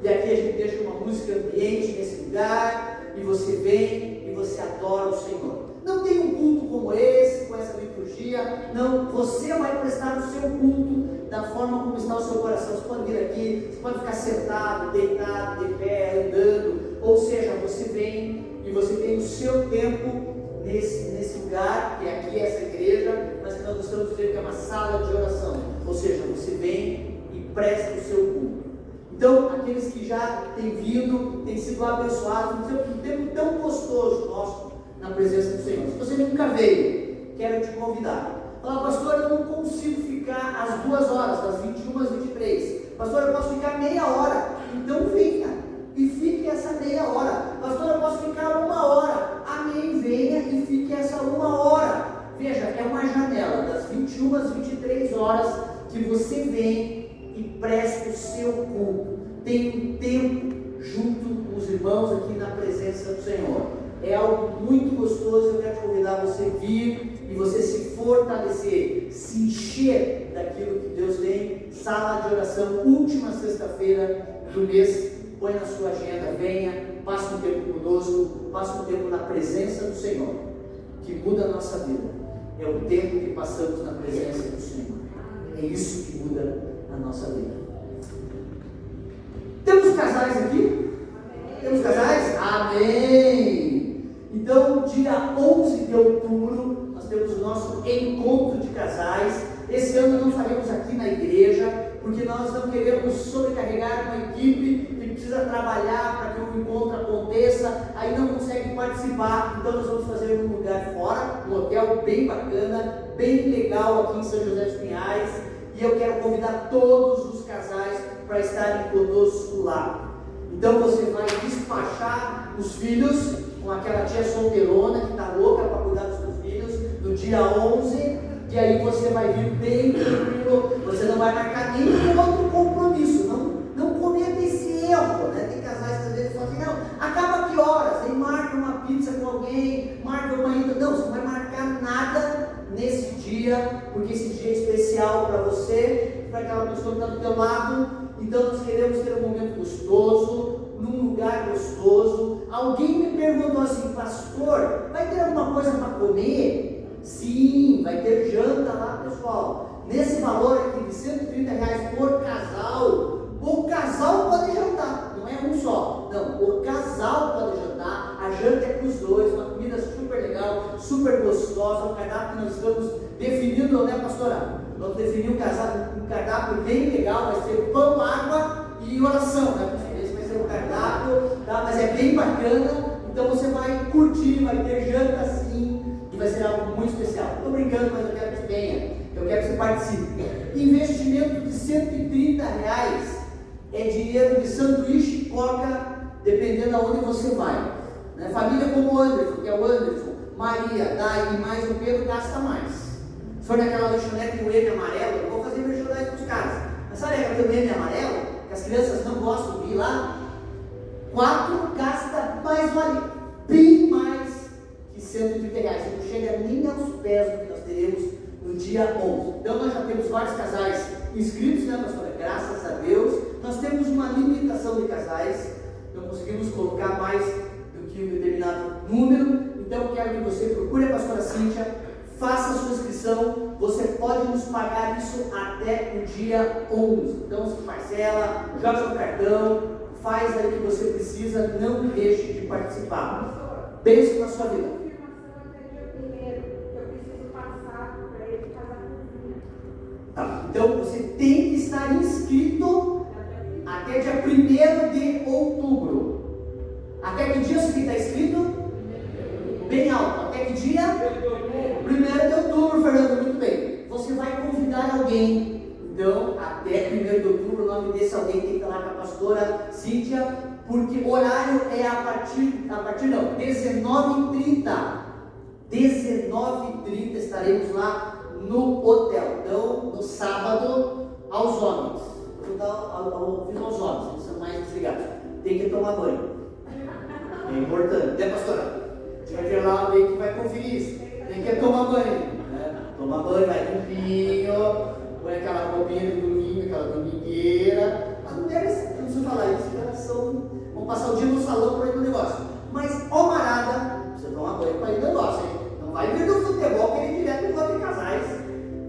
E aqui a gente deixa uma música ambiente nesse lugar. E você vem e você adora o Senhor. Não tem um culto como esse, com essa liturgia. Não, você vai prestar o seu culto da forma como está o seu coração. Você pode vir aqui, você pode ficar sentado, deitado, de pé, andando. Ou seja, você vem e você tem o seu tempo nesse lugar, que é aqui essa igreja, mas que nós estamos dizendo que é uma sala de oração. Ou seja, você vem e presta o seu culto. Então, aqueles que já têm vindo, têm sido abençoados, um tempo tão gostoso nosso na presença do Senhor. Se você nunca veio, quero te convidar. Fala, pastor, eu não consigo ficar às 2 horas, das 21 às 23. Pastor, eu posso ficar meia hora. Então venha e fique essa meia hora. Pastor, eu posso ficar 1 hora. Amém, venha e fique essa 1 hora. Veja, é uma janela, das 21 às 23 horas, que você vem e presta o seu culto. Tem um tempo junto com os irmãos aqui na presença do Senhor. É algo muito gostoso. Eu quero te convidar a você vir e você se fortalecer, se encher daquilo que Deus tem. Sala de oração, última sexta-feira do mês. Põe na sua agenda, venha, passe um tempo conosco, passe um tempo na presença do Senhor, que muda a nossa vida. É o tempo que passamos na presença do Senhor. É isso que muda a nossa vida. Temos casais aqui? Temos casais? Amém! Então, dia 11 de outubro, nós temos o nosso encontro de casais. Esse ano não faremos aqui na igreja, porque nós não queremos sobrecarregar uma equipe que precisa trabalhar para que o encontro aconteça, aí não consegue participar. Então nós vamos fazer num lugar fora, um hotel bem bacana, bem legal aqui em São José dos Pinhais. E eu quero convidar todos os casais para estarem conosco lá. Então você vai despachar os filhos com aquela tia solteirona que está louca para cuidar dos seus filhos no dia 11. E aí você vai vir bem tranquilo, você não vai marcar nenhum outro compromisso. Não cometa esse erro, né? Tem casais que às vezes falam assim, não, acaba que horas? Aí marca uma pizza com alguém, marca uma ida. Não, você não vai marcar nada nesse dia, porque esse dia é especial para você, para aquela pessoa que está do teu lado. Então nós queremos ter um momento gostoso, num lugar gostoso. Alguém me perguntou assim, pastor, vai ter alguma coisa para comer? Sim, vai ter janta lá, pessoal. Nesse valor aqui de R$130 por casal, o casal pode jantar, não é um só. Não, o casal pode jantar. A janta é para os dois, uma comida super legal, super gostosa, um cardápio que nós estamos definindo, né, pastora? Vamos definir um cardápio bem legal, vai ser pão, água e oração, né? Esse vai ser o cardápio, tá? Mas é bem bacana, então você vai curtir, vai ter janta sim. E vai ser algo muito especial. Estou brincando, mas eu quero que você venha. Eu quero que você participe. Investimento de R$130 é dinheiro de sanduíche e coca, dependendo aonde você vai. Né? Família como o Anderson, que é o Anderson, Maria, Dai e mais o Pedro, gasta mais. Se for naquela lanchonete com o M amarelo, eu vou fazer merchandising para os caras. Mas sabe aquele M amarelo, que as crianças não gostam de ir lá? 4 gasta mais, vale bem mais de R$130, não chega nem aos pés do que nós teremos no dia 11. Então nós já temos vários casais inscritos, né, pastora? Graças a Deus. Nós temos uma limitação de casais, não conseguimos colocar mais do que um determinado número. Então eu quero que você procure a pastora Cíntia, faça a sua inscrição. Você pode nos pagar isso até o dia 11. Então se parcela, joga no cartão, faz aí o que você precisa, não deixe de participar. Beijo na sua vida. Tá, então você tem que estar inscrito até dia 1º de outubro. Até que dia você tem que estar inscrito? Bem alto. Até que dia? 1º de outubro. Então, até 1º de outubro, o nome desse alguém tem que falar com a pastora Cíntia, porque o horário é a partir não, 19h30. 19h30 estaremos lá no hotel. Então, no sábado, aos homens. Vou dar aos homens, eles são mais desligados. Tem que tomar banho. É importante, né, pastora? Vai ter lá alguém que vai conferir isso. Tem que tomar banho. Né? Tomar banho, vai limpinho, põe aquela roupinha de domingo, aquela domingueira. As mulheres, não preciso falar isso, elas vão passar o dia no salão para ir no negócio. Mas, ó marada, você toma banho para ir no negócio, hein? Não vai vir do futebol que ele direto no de casais.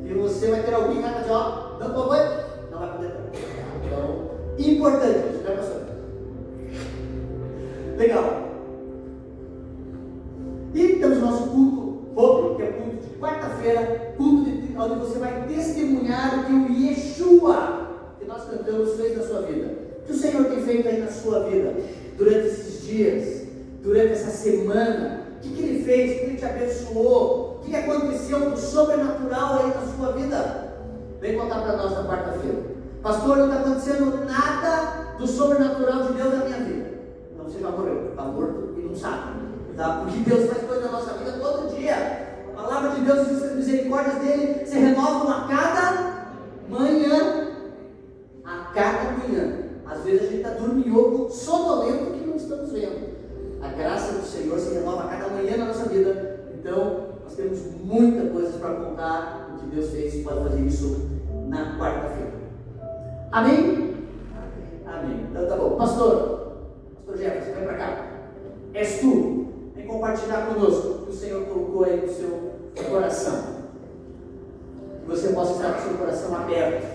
Que você vai ter alguém lá que ó, não toma banho, não vai poder tomar. Então, importante isso, né, pastor? Legal. E temos nosso culto, que é o culto de quarta-feira, culto onde você vai testemunhar o que o Yeshua, que nós cantamos, fez na sua vida. O que o Senhor tem feito aí na sua vida, durante esses dias, durante essa semana. O que Ele fez, o que Ele te abençoou, o que aconteceu do sobrenatural aí na sua vida. Vem contar para nós na quarta-feira. Pastor, não está acontecendo nada do sobrenatural de Deus na minha vida. Não, você já morreu, está morto e não sabe. Tá? Porque Deus faz coisa na nossa vida todo dia. A palavra de Deus diz que as misericórdias dele se renovam a cada manhã. A cada manhã. Às vezes a gente está dorminhoco, sonolento, que não estamos vendo. A graça do Senhor se renova a cada manhã na nossa vida. Então, nós temos muita coisa para contar o que Deus fez e pode fazer isso na quarta-feira. Amém? Amém. Então tá bom. Pastor Jefferson, vem para cá. És tu. Vem compartilhar conosco o que o Senhor colocou aí no seu coração. Que você possa estar com o seu coração aberto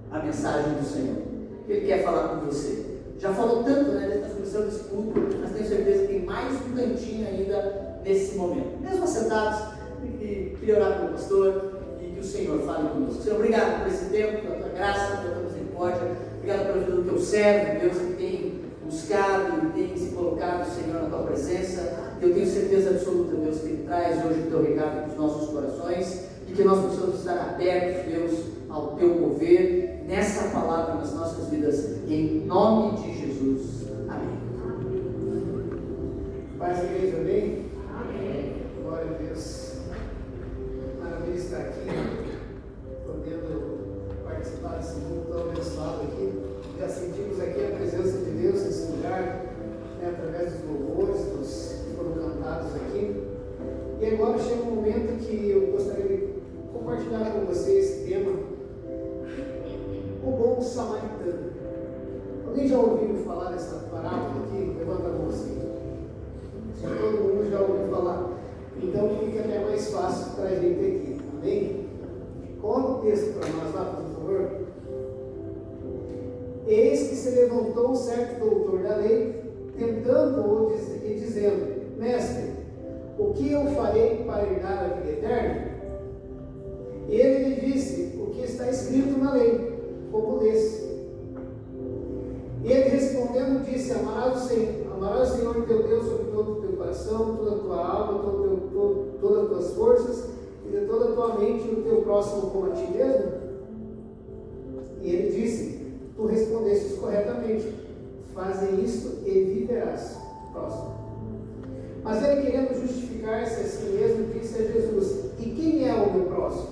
à mensagem do Senhor. Que Ele quer falar com você. Já falou tanto, né, desde a transmissão desse culto, mas tenho certeza que tem mais um cantinho ainda nesse momento. Mesmo assentados, queria orar pelo pastor e que o Senhor fale conosco. Senhor, obrigado por esse tempo, pela tua graça, pela tua misericórdia. Obrigado pela vida do teu servo, Deus, que tem buscado e tem se colocado, Senhor, na tua presença. Eu tenho certeza absoluta, Deus, que Ele traz hoje o teu recado para os nossos corações e que nós possamos estar abertos, Deus, ao teu mover nessa palavra nas nossas vidas, em nome de Jesus. Amém. Paz da igreja, amém? Amém. Glória a Deus. Maravilha estar aqui, podendo participar desse culto tão abençoado aqui. Já sentimos aqui a presença de Deus nesse lugar, né, através dos louvores que foram cantados aqui. E agora chega um momento que eu gostaria de compartilhar com vocês esse tema, o bom samaritano. Alguém já ouviu falar dessa parábola aqui? Levanta a mão assim. Se todo mundo já ouviu falar, então fica até mais fácil para a gente aqui, amém? Coloca o texto para nós lá, por favor. Eis que se levantou um certo doutor da lei, tentando-o e dizendo: Mestre, o que eu farei para herdar a vida eterna? Ele lhe disse: o que está escrito na lei, como lês. Ele respondendo disse: amarás o Senhor teu Deus sobre todo o teu coração, toda a tua alma, todas as tuas forças e de toda a tua mente, e o teu próximo como a ti mesmo. E ele disse: tu respondestes corretamente, faze isto e viverás. Próximo. Mas ele, querendo justificar-se a si mesmo, disse a Jesus: e quem é o meu próximo?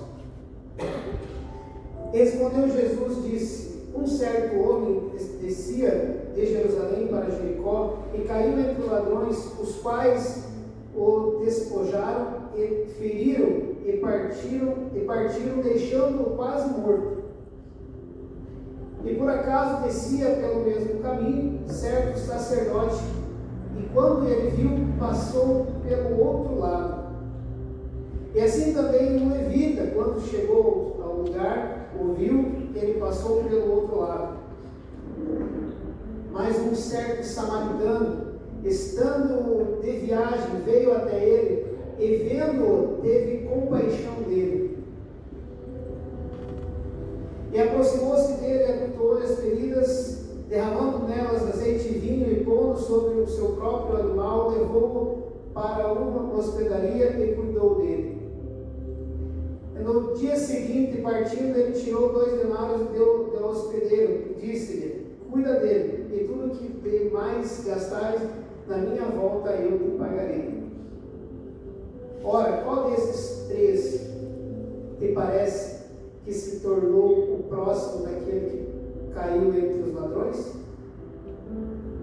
Respondeu Jesus, disse: um certo homem descia de Jerusalém para Jericó e caiu entre ladrões, os quais o despojaram e feriram e partiram deixando-o quase morto. E por acaso descia pelo mesmo caminho certo sacerdote, e quando ele viu, passou pelo outro lado. E assim também um levita, quando chegou ao lugar, ouviu, ele passou pelo outro lado. Mas um certo samaritano, estando de viagem, veio até ele, e vendo-o, teve compaixão dele. E aproximou-se dele, apertou-lhe as feridas, derramando nelas azeite e vinho, e pondo sobre o seu próprio animal, levou-o para uma hospedaria e cuidou dele. No dia seguinte, partindo, ele tirou 2 denários hospedeiro e disse-lhe: cuida dele, e tudo que mais gastares na minha volta eu te pagarei. Ora, qual desses três te parece que se tornou o próximo daquele que caiu entre os ladrões?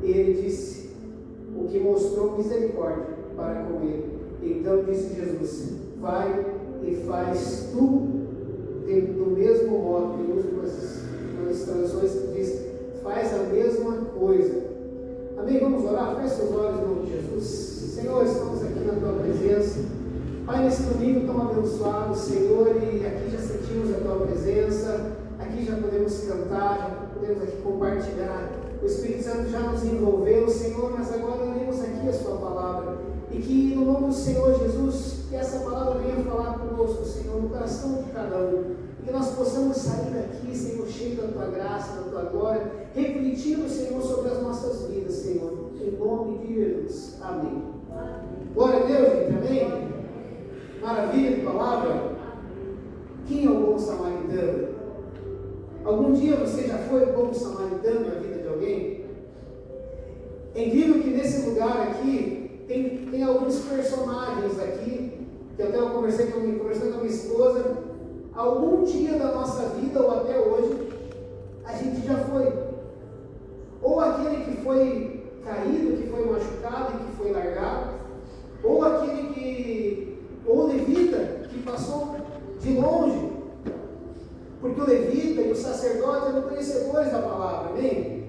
E ele disse: o que mostrou misericórdia para com ele. Então disse Jesus: vai e faz tu do mesmo modo. Tem umas traduções que diz: faz a mesma coisa. Amém? Vamos orar? Feche seus olhos em nome de Jesus. Senhor, estamos aqui na tua presença. Pai, nesse domingo tão abençoado, Senhor, e aqui já sentimos a tua presença, aqui já podemos cantar, já podemos aqui compartilhar. O Espírito Santo já nos envolveu, Senhor, mas agora lemos aqui a sua palavra. E que no nome do Senhor Jesus, que essa palavra venha falar conosco, Senhor, no coração de cada um. E que nós possamos sair daqui, Senhor, cheio da tua graça, da tua glória, refletindo, Senhor, sobre as nossas vidas, Senhor. Em nome de Jesus. Amém. Glória a Deus, gente. Amém. Maravilha de palavra. Quem é o bom samaritano? Algum dia você já foi o bom samaritano na vida de alguém? É incrível que nesse lugar aqui tem alguns personagens aqui, que até eu conversando com a minha esposa, algum dia da nossa vida ou até hoje, a gente já foi. Ou aquele que foi caído, que foi machucado e que foi largado, ou ou o levita que passou de longe, porque o levita e o sacerdote eram conhecedores da palavra, amém?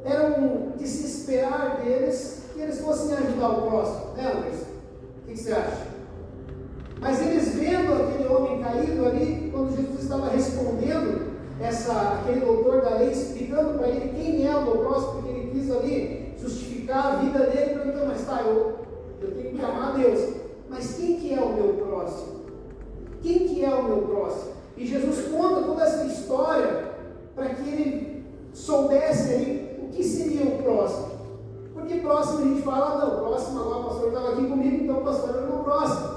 Eram de se esperar deles que eles fossem ajudar o próximo, né, Anderson? O que você acha? Mas eles vendo aquele homem caído ali, quando Jesus estava respondendo, aquele doutor da lei explicando para ele quem é o meu próximo, porque ele quis ali justificar a vida dele, perguntando: mas tá, eu tenho que amar a Deus, mas quem que é o meu próximo? Quem que é o meu próximo? E Jesus conta toda essa história para que ele soubesse ali o que seria o próximo. Porque próximo a gente fala: não, próximo agora o pastor estava aqui comigo, então o pastor é o meu próximo.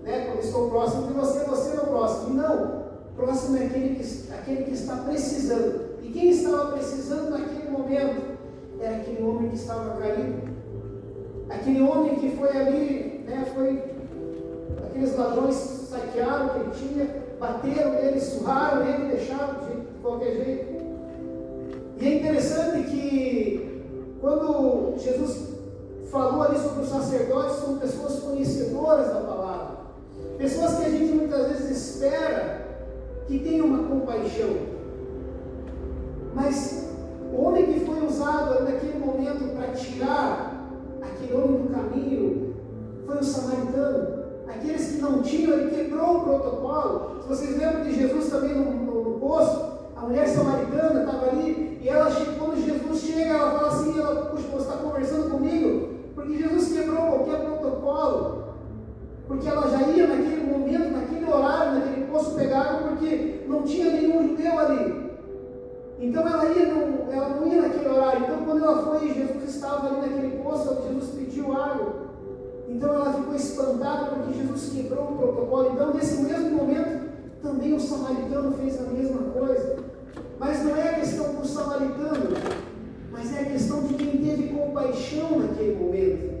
Né? Quando estou próximo de você, você é o próximo. Não, próximo é aquele que está precisando. E quem estava precisando naquele momento era aquele homem que estava caído. Aquele homem que foi ali, né, aqueles ladrões saquearam o que ele tinha, bateram nele, surraram ele, deixaram de qualquer jeito. E é interessante que quando Jesus falou ali sobre os sacerdotes, são pessoas conhecedoras da palavra, pessoas que a gente muitas vezes espera que tenham uma compaixão, mas o homem que foi usado naquele momento para tirar aquele homem do caminho foi o samaritano. Aqueles que não tinham, ele quebrou o protocolo. Se vocês lembram de Jesus também no poço, a mulher samaritana estava ali, e ela, quando Jesus chega, ela fala assim: puxa, você está conversando comigo? Porque Jesus quebrou qualquer protocolo, porque ela já ia naquele momento, naquele horário, naquele poço pegar água, porque não tinha nenhum judeu ali. Então ela não ia naquele horário. Então quando ela foi, Jesus estava ali naquele poço, Jesus pediu água. Então ela ficou espantada porque Jesus quebrou o protocolo. Então nesse mesmo momento também o samaritano fez a mesma coisa. Mas não é a questão do samaritano, mas é a questão de quem teve compaixão naquele momento.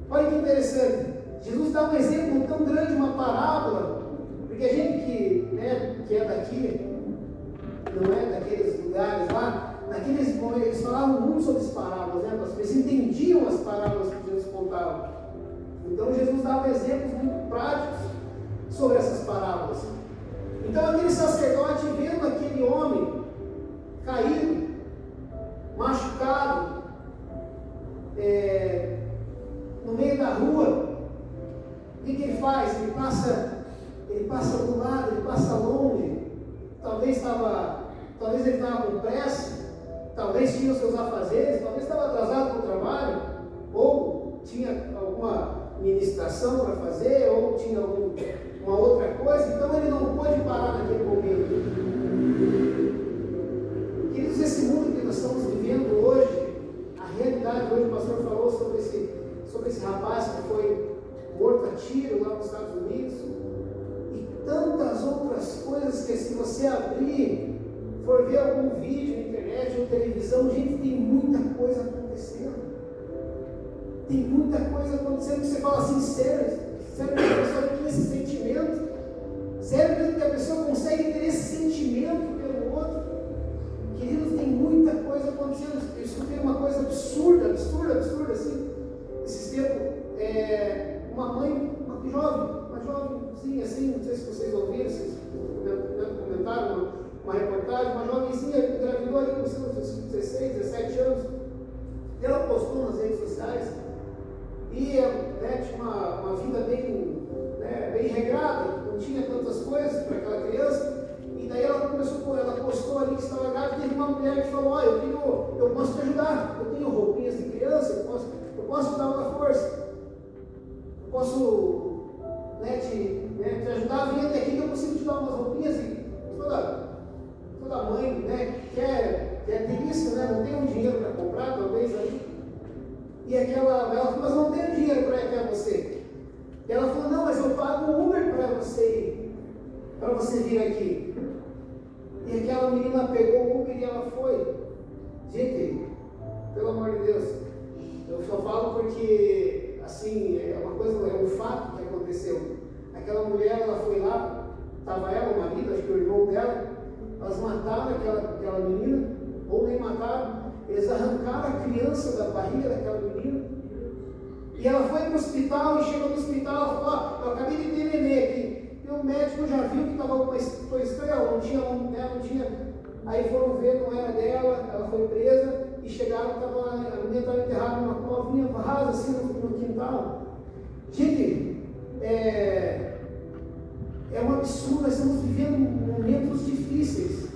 Olha que interessante, Jesus dá um exemplo tão grande, uma parábola, porque a gente que é daqui, não é daqueles lugares lá, naqueles momentos eles falavam muito sobre as parábolas, né? Eles entendiam as parábolas que Jesus contava. Então Jesus dava exemplos muito práticos sobre essas parábolas. Então aquele sacerdote, vendo aquele homem caído, machucado, no meio da rua, o que ele faz? Ele passa do lado, ele passa longe. Talvez ele estava com pressa, talvez tinha os seus afazeres, talvez estava atrasado para o trabalho, ou tinha alguma ministração para fazer, ou tinha uma outra coisa, então ele não pôde parar naquele momento. Queridos, esse mundo que nós estamos vivendo hoje, a realidade hoje, o pastor falou sobre esse rapaz que foi morto a tiro lá nos Estados Unidos, e tantas outras coisas que, se você abrir for ver algum vídeo na internet ou televisão, gente, tem muita coisa acontecendo. Tem muita coisa acontecendo que você fala assim, sério que a pessoa tem esse sentimento? Sério mesmo que a pessoa consegue ter esse sentimento pelo outro? Queridos, tem muita coisa acontecendo. Eu escutei uma coisa absurda, assim. Esses tempos, uma mãe, uma jovenzinha assim, não sei se vocês ouviram, vocês comentaram uma reportagem, uma jovenzinha engravidou ali com seus 16, 17 anos. Ela postou nas redes sociais e tinha uma vida bem regrada, não tinha tantas coisas para aquela criança. E daí ela postou ali que estava grávida, teve uma mulher que falou, eu posso te ajudar, eu tenho roupinhas de criança, eu posso te dar uma força, eu posso te ajudar a vir até aqui que eu consigo te dar umas roupinhas. E toda mãe quer ter isso, não tem um dinheiro para comprar, talvez aí. E ela falou, mas não tenho dinheiro para ir até você. E ela falou, não, mas eu pago o Uber para você vir aqui. E aquela menina pegou o Uber e ela foi. Gente, pelo amor de Deus, eu só falo porque, assim, é um fato que aconteceu. Aquela mulher, ela foi lá, estava ela, o marido, acho que o irmão dela, elas mataram aquela menina, ou nem mataram, eles arrancaram a criança da barriga daquela menina. E ela foi para o hospital e chegou no hospital e falou, eu acabei de ter neném aqui. E o médico já viu que estava alguma coisa estranha, não tinha. Aí foram ver, não era dela, ela foi presa e chegaram, a menina estava enterrada numa covinha rasa assim no quintal. Gente, é um absurdo, nós estamos vivendo momentos difíceis,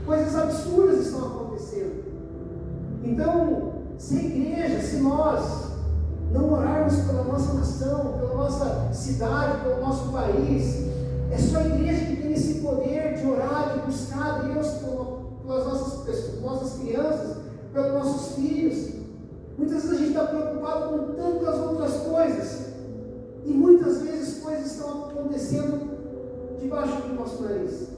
coisas absurdas estão acontecendo. Então, se a igreja, se nós não orarmos pela nossa nação, pela nossa cidade, pelo nosso país, é só a igreja que tem esse poder de orar, de buscar a Deus pelas nossas crianças, pelos nossos filhos. Muitas vezes a gente está preocupado com tantas outras coisas, e muitas vezes coisas estão acontecendo debaixo do nosso nariz.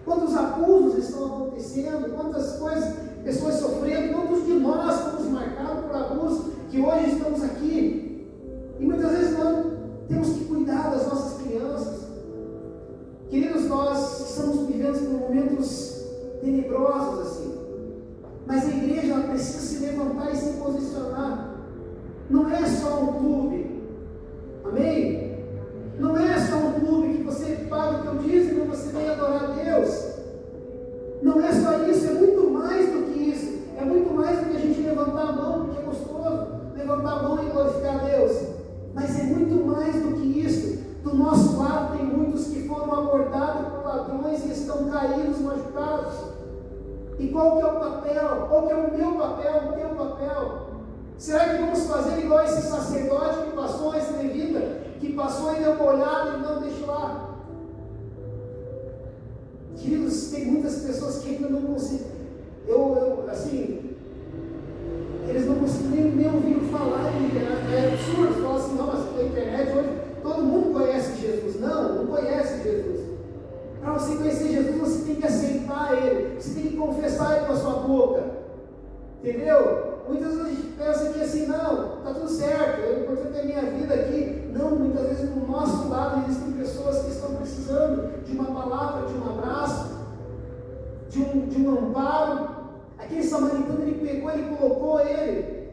Quantos abusos estão acontecendo, quantas coisas, pessoas sofrendo, quantos de nós fomos marcados por abuso, que hoje estamos aqui. E muitas vezes nós temos que cuidar das nossas crianças. Queridos, nós estamos vivendo por momentos tenebrosos assim. Mas a igreja ela precisa se levantar e se posicionar. Não é só um clube. Amém? Não é só um clube que você paga o teu dízimo e você vem adorar a Deus. Não é só isso, é muito mais do que isso. É muito mais do que a gente levantar a mão, porque é gostoso levantar a mão e glorificar a Deus. Mas é muito mais do que isso. Do nosso lado tem muitos que foram abordados por ladrões e estão caídos, machucados. E qual que é o papel? Qual que é o meu papel, o teu papel? Será que vamos fazer igual esse sacerdote que passou, esse levita, que passou e deu uma olhada e não deixou lá? Queridos, tem muitas pessoas que ainda não conseguem. Eles não conseguem nem ouvir falar na internet. É absurdo, falar assim, não, mas na internet hoje todo mundo conhece Jesus. Não conhece Jesus. Para você conhecer Jesus, você tem que aceitar Ele, você tem que confessar Ele com a sua boca. Entendeu? Muitas vezes a gente pensa que assim, não, está tudo certo, é importante ter minha vida aqui. Não, muitas vezes do nosso lado existem pessoas que estão precisando de uma palavra, de um abraço, de um amparo. Aquele samaritano, ele pegou, ele colocou ele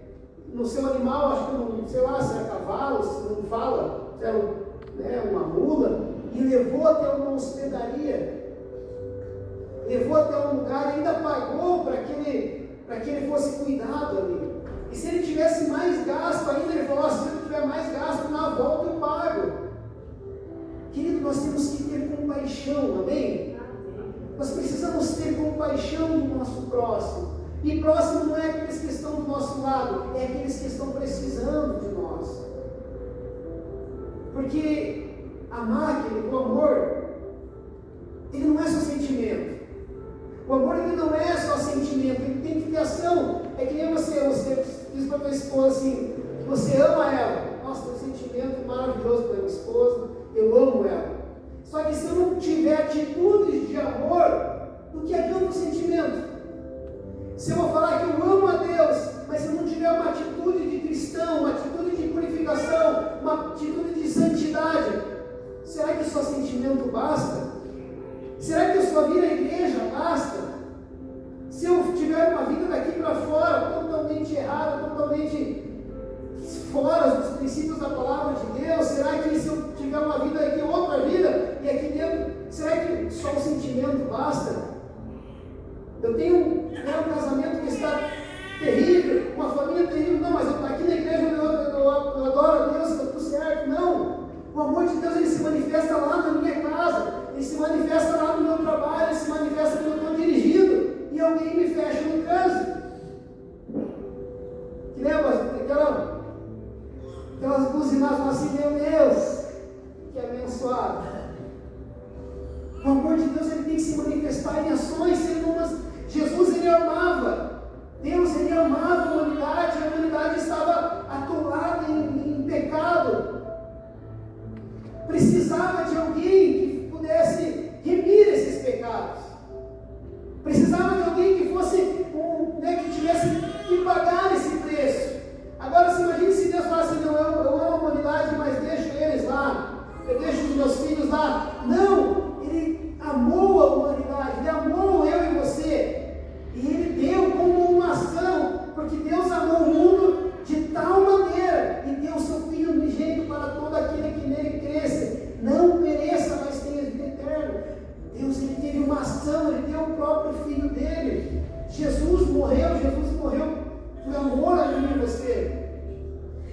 no seu animal, acho que não sei lá se era cavalo, se não fala, se era uma mula, e levou até uma hospedaria, levou até um lugar e ainda pagou para que ele fosse cuidado ali. E se ele tivesse mais gasto ainda, ele falou, se ele tiver mais gasto, na volta eu pago. Querido, nós temos que ter compaixão, amém? Nós precisamos ter compaixão do nosso próximo. E próximo não é aqueles que estão do nosso lado, é aqueles que estão precisando de nós. Porque amar, o amor, ele não é só sentimento. O amor ele não é só sentimento, ele tem que ter ação. É que nem você diz para a tua esposa assim, que você ama ela. Nossa, tem um sentimento maravilhoso pela minha esposa, eu amo ela. Só que se eu não tiver atitudes de amor, do que adianta o sentimento? Se eu vou falar que eu amo a Deus, mas se eu não tiver uma atitude de cristão, uma atitude de purificação, uma atitude de santidade, será que só sentimento basta? Será que eu só vir à igreja basta? Se eu tiver uma vida daqui para fora totalmente errada, totalmente fora dos princípios da palavra de Deus, será que se eu tiver uma vida aqui, outra vida, e aqui dentro, será que só o sentimento basta? Eu tenho um casamento que está terrível, uma família terrível, não, mas aqui na igreja eu adoro a Deus, está tudo certo. Não, o amor de Deus ele se manifesta lá na minha casa, ele se manifesta lá no meu trabalho, ele se manifesta quando eu estou dirigindo e alguém me fecha no trânsito. Que lembra aquelas buzinadas falam assim, meu Deus, que abençoado. O amor de Deus ele tem que se manifestar em ações, Jesus ele amava, Deus ele amava a humanidade estava atolada em pecado, precisava de alguém que pudesse remir esses pecados, precisava de alguém que fosse, que tivesse que pagar esse preço. Agora se imagine se Deus falasse assim, não, eu amo a humanidade, mas deixo eles lá, eu deixo os meus filhos lá. Não, ele amou a humanidade, ele amou eu e você. E ele deu como uma ação, porque Deus amou o mundo de tal maneira e deu o seu Filho unigênito para todo aquele que nele cresce, não pereça, mas tenha vida eterna. Deus ele teve uma ação, ele deu o próprio Filho dele. Jesus morreu por amor a mim e você.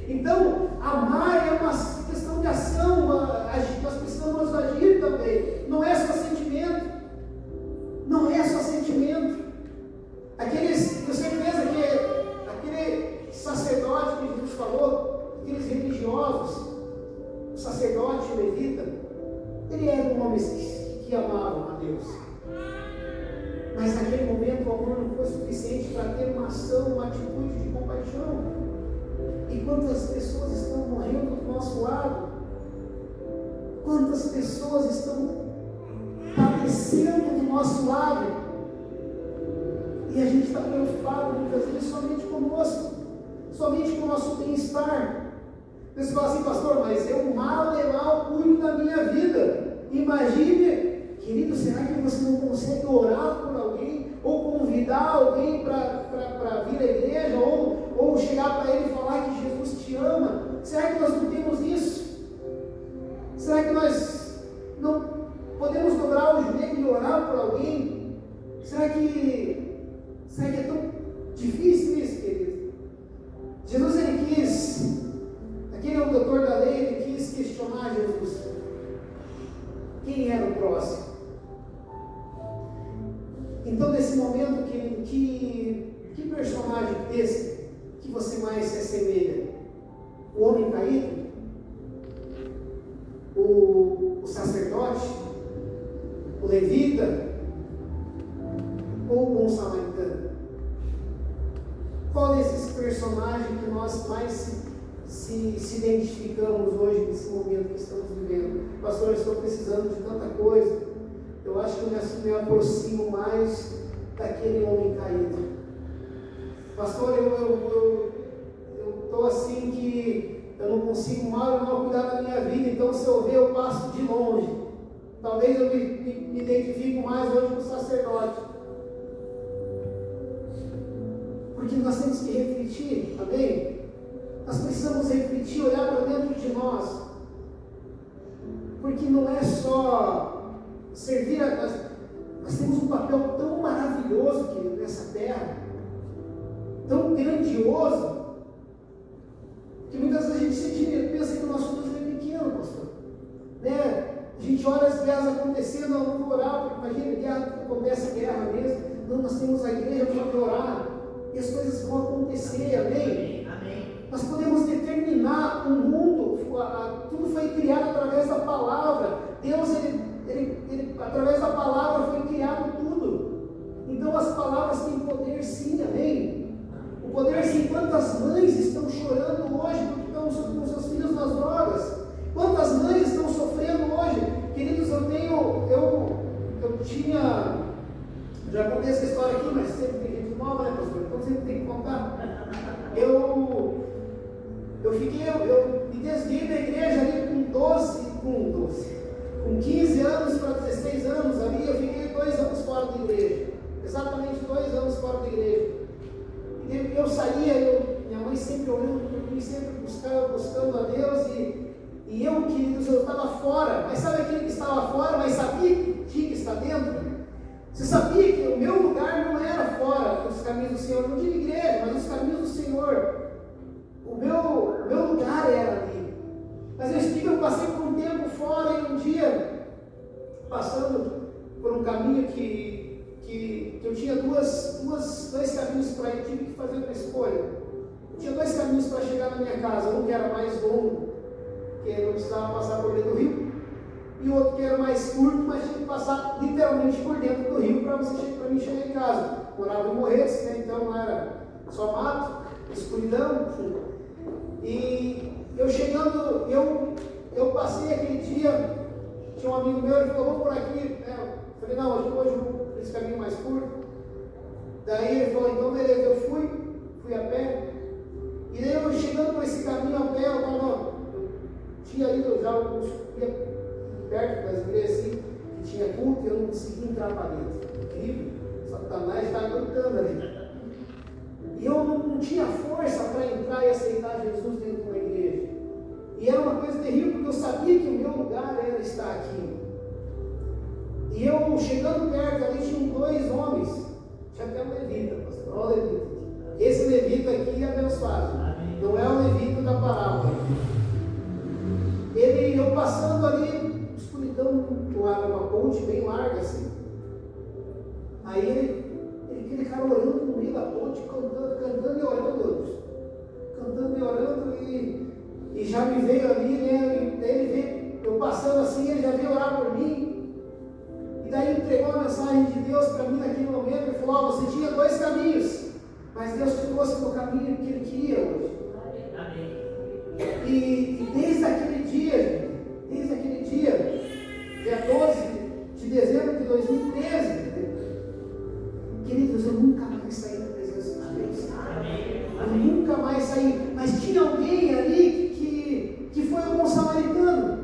Então, amar é uma questão de ação, nós precisamos agir também, não é só sentimento. Eu certeza que aquele sacerdote que Jesus falou, aqueles religiosos, o sacerdote, o levita, ele era um homem que amavam a Deus. Mas naquele momento o amor não foi suficiente para ter uma ação, uma atitude de compaixão. E quantas pessoas estão morrendo do nosso lado? Quantas pessoas estão padecendo do nosso lado? E a gente está preocupado muitas vezes somente conosco, somente com o nosso bem-estar. Você fala assim, pastor, mas eu mal cuido da minha vida. Imagine, querido, será que você não consegue orar por alguém, ou convidar alguém para vir à igreja, ou chegar para ele e falar que Jesus te ama? Será que nós não temos isso? Será que nós não podemos dobrar o joelho e orar por alguém? Será que é tão difícil isso, querido? Jesus ele quis, aquele é o doutor da lei, ele quis questionar Jesus. Quem era o próximo? Então, nesse momento, que personagem desse que você mais se assemelha? O homem caído? O sacerdote? O levita? Ou o bom samaritano? Qual desses personagens que nós mais se identificamos hoje nesse momento que estamos vivendo? Pastor, eu estou precisando de tanta coisa. Eu acho que eu me aproximo mais daquele homem caído. Pastor, eu estou assim que eu não consigo mal cuidar da minha vida, então se eu ver eu passo de longe. Talvez eu me identifico mais hoje com o sacerdote. Porque nós temos que refletir, amém? Nós precisamos refletir, olhar para dentro de nós. Porque não é só servir a nós. Nós temos um papel tão maravilhoso, querido, nessa terra, tão grandioso, que muitas vezes a gente pensa que o nosso Deus é pequeno, pastor. Né? A gente olha as guerras acontecendo, não vou orar, porque imagina, acontece guerra mesmo. Não, nós temos a igreja para orar. E as coisas vão acontecer, amém? Amém. Nós podemos determinar o mundo, tudo foi criado através da palavra. Deus, ele através da palavra foi criado tudo. Então as palavras têm poder sim, amém? O poder sim. Quantas mães estão chorando hoje porque estão com seus filhos nas drogas? Quantas mães estão sofrendo hoje? Queridos, eu tinha, já contei essa história aqui, mas sempre tem gente nova, né, pastor? Então sempre tem que contar. Eu me desviei da igreja ali com 15 anos para 16 anos ali, eu fiquei 2 anos fora da igreja. Exatamente 2 anos fora da igreja. E eu saía, minha mãe sempre orando por mim, sempre buscando a Deus, e eu, queridos, eu estava fora, mas sabe aquele que estava fora, mas sabia que tinha que estar dentro? Você sabia que o meu lugar não era fora dos caminhos do Senhor, não digo igreja, mas os caminhos do Senhor. O meu lugar era ali. Mas eu passei por um tempo fora e um dia, passando por um caminho que eu tinha dois caminhos para ir, tive que fazer uma escolha. Eu tinha 2 caminhos para chegar na minha casa, um que era mais longo, que eu precisava passar por dentro do rio, e outro que era mais curto, mas tinha que passar literalmente por dentro do rio para mim chegar em casa. Morava em Morretes, né? Então não era só mato, escuridão. E eu chegando, eu passei aquele dia, tinha um amigo meu, ele falou, vamos por aqui. Eu falei, não, hoje eu vou por esse caminho mais curto. Daí ele falou, então beleza, eu fui a pé. E daí eu chegando por esse caminho a pé, eu tinha ido já ia perto das igrejas assim, que tinha culto, e eu não conseguia entrar para dentro. Incrível, Satanás estava lutando ali. E eu não tinha força para entrar e aceitar Jesus dentro de uma igreja. E era uma coisa terrível, porque eu sabia que o meu lugar era estar aqui. E eu, chegando perto, ali tinham 2 homens. Tinha até um levita, pastor. Olha o levita. Esse levita aqui é abençoado. Não é o levita da parábola. Eu passando ali, escuridão, uma ponte bem larga assim. Aí aquele cara orando no meio da ponte, cantando e orando. Cantando e orando, e já me veio ali, né? E daí ele veio, eu passando assim, ele já veio orar por mim. E daí entregou a mensagem de Deus para mim naquele momento. Ele falou: você tinha 2 caminhos, mas Deus te trouxe para o caminho que Ele queria hoje. E desde aquele dia, dia 12 de dezembro de 2013, queridos, eu nunca mais saí da presença de Deus. Eu nunca mais saí. Mas tinha alguém ali que foi um bom samaritano.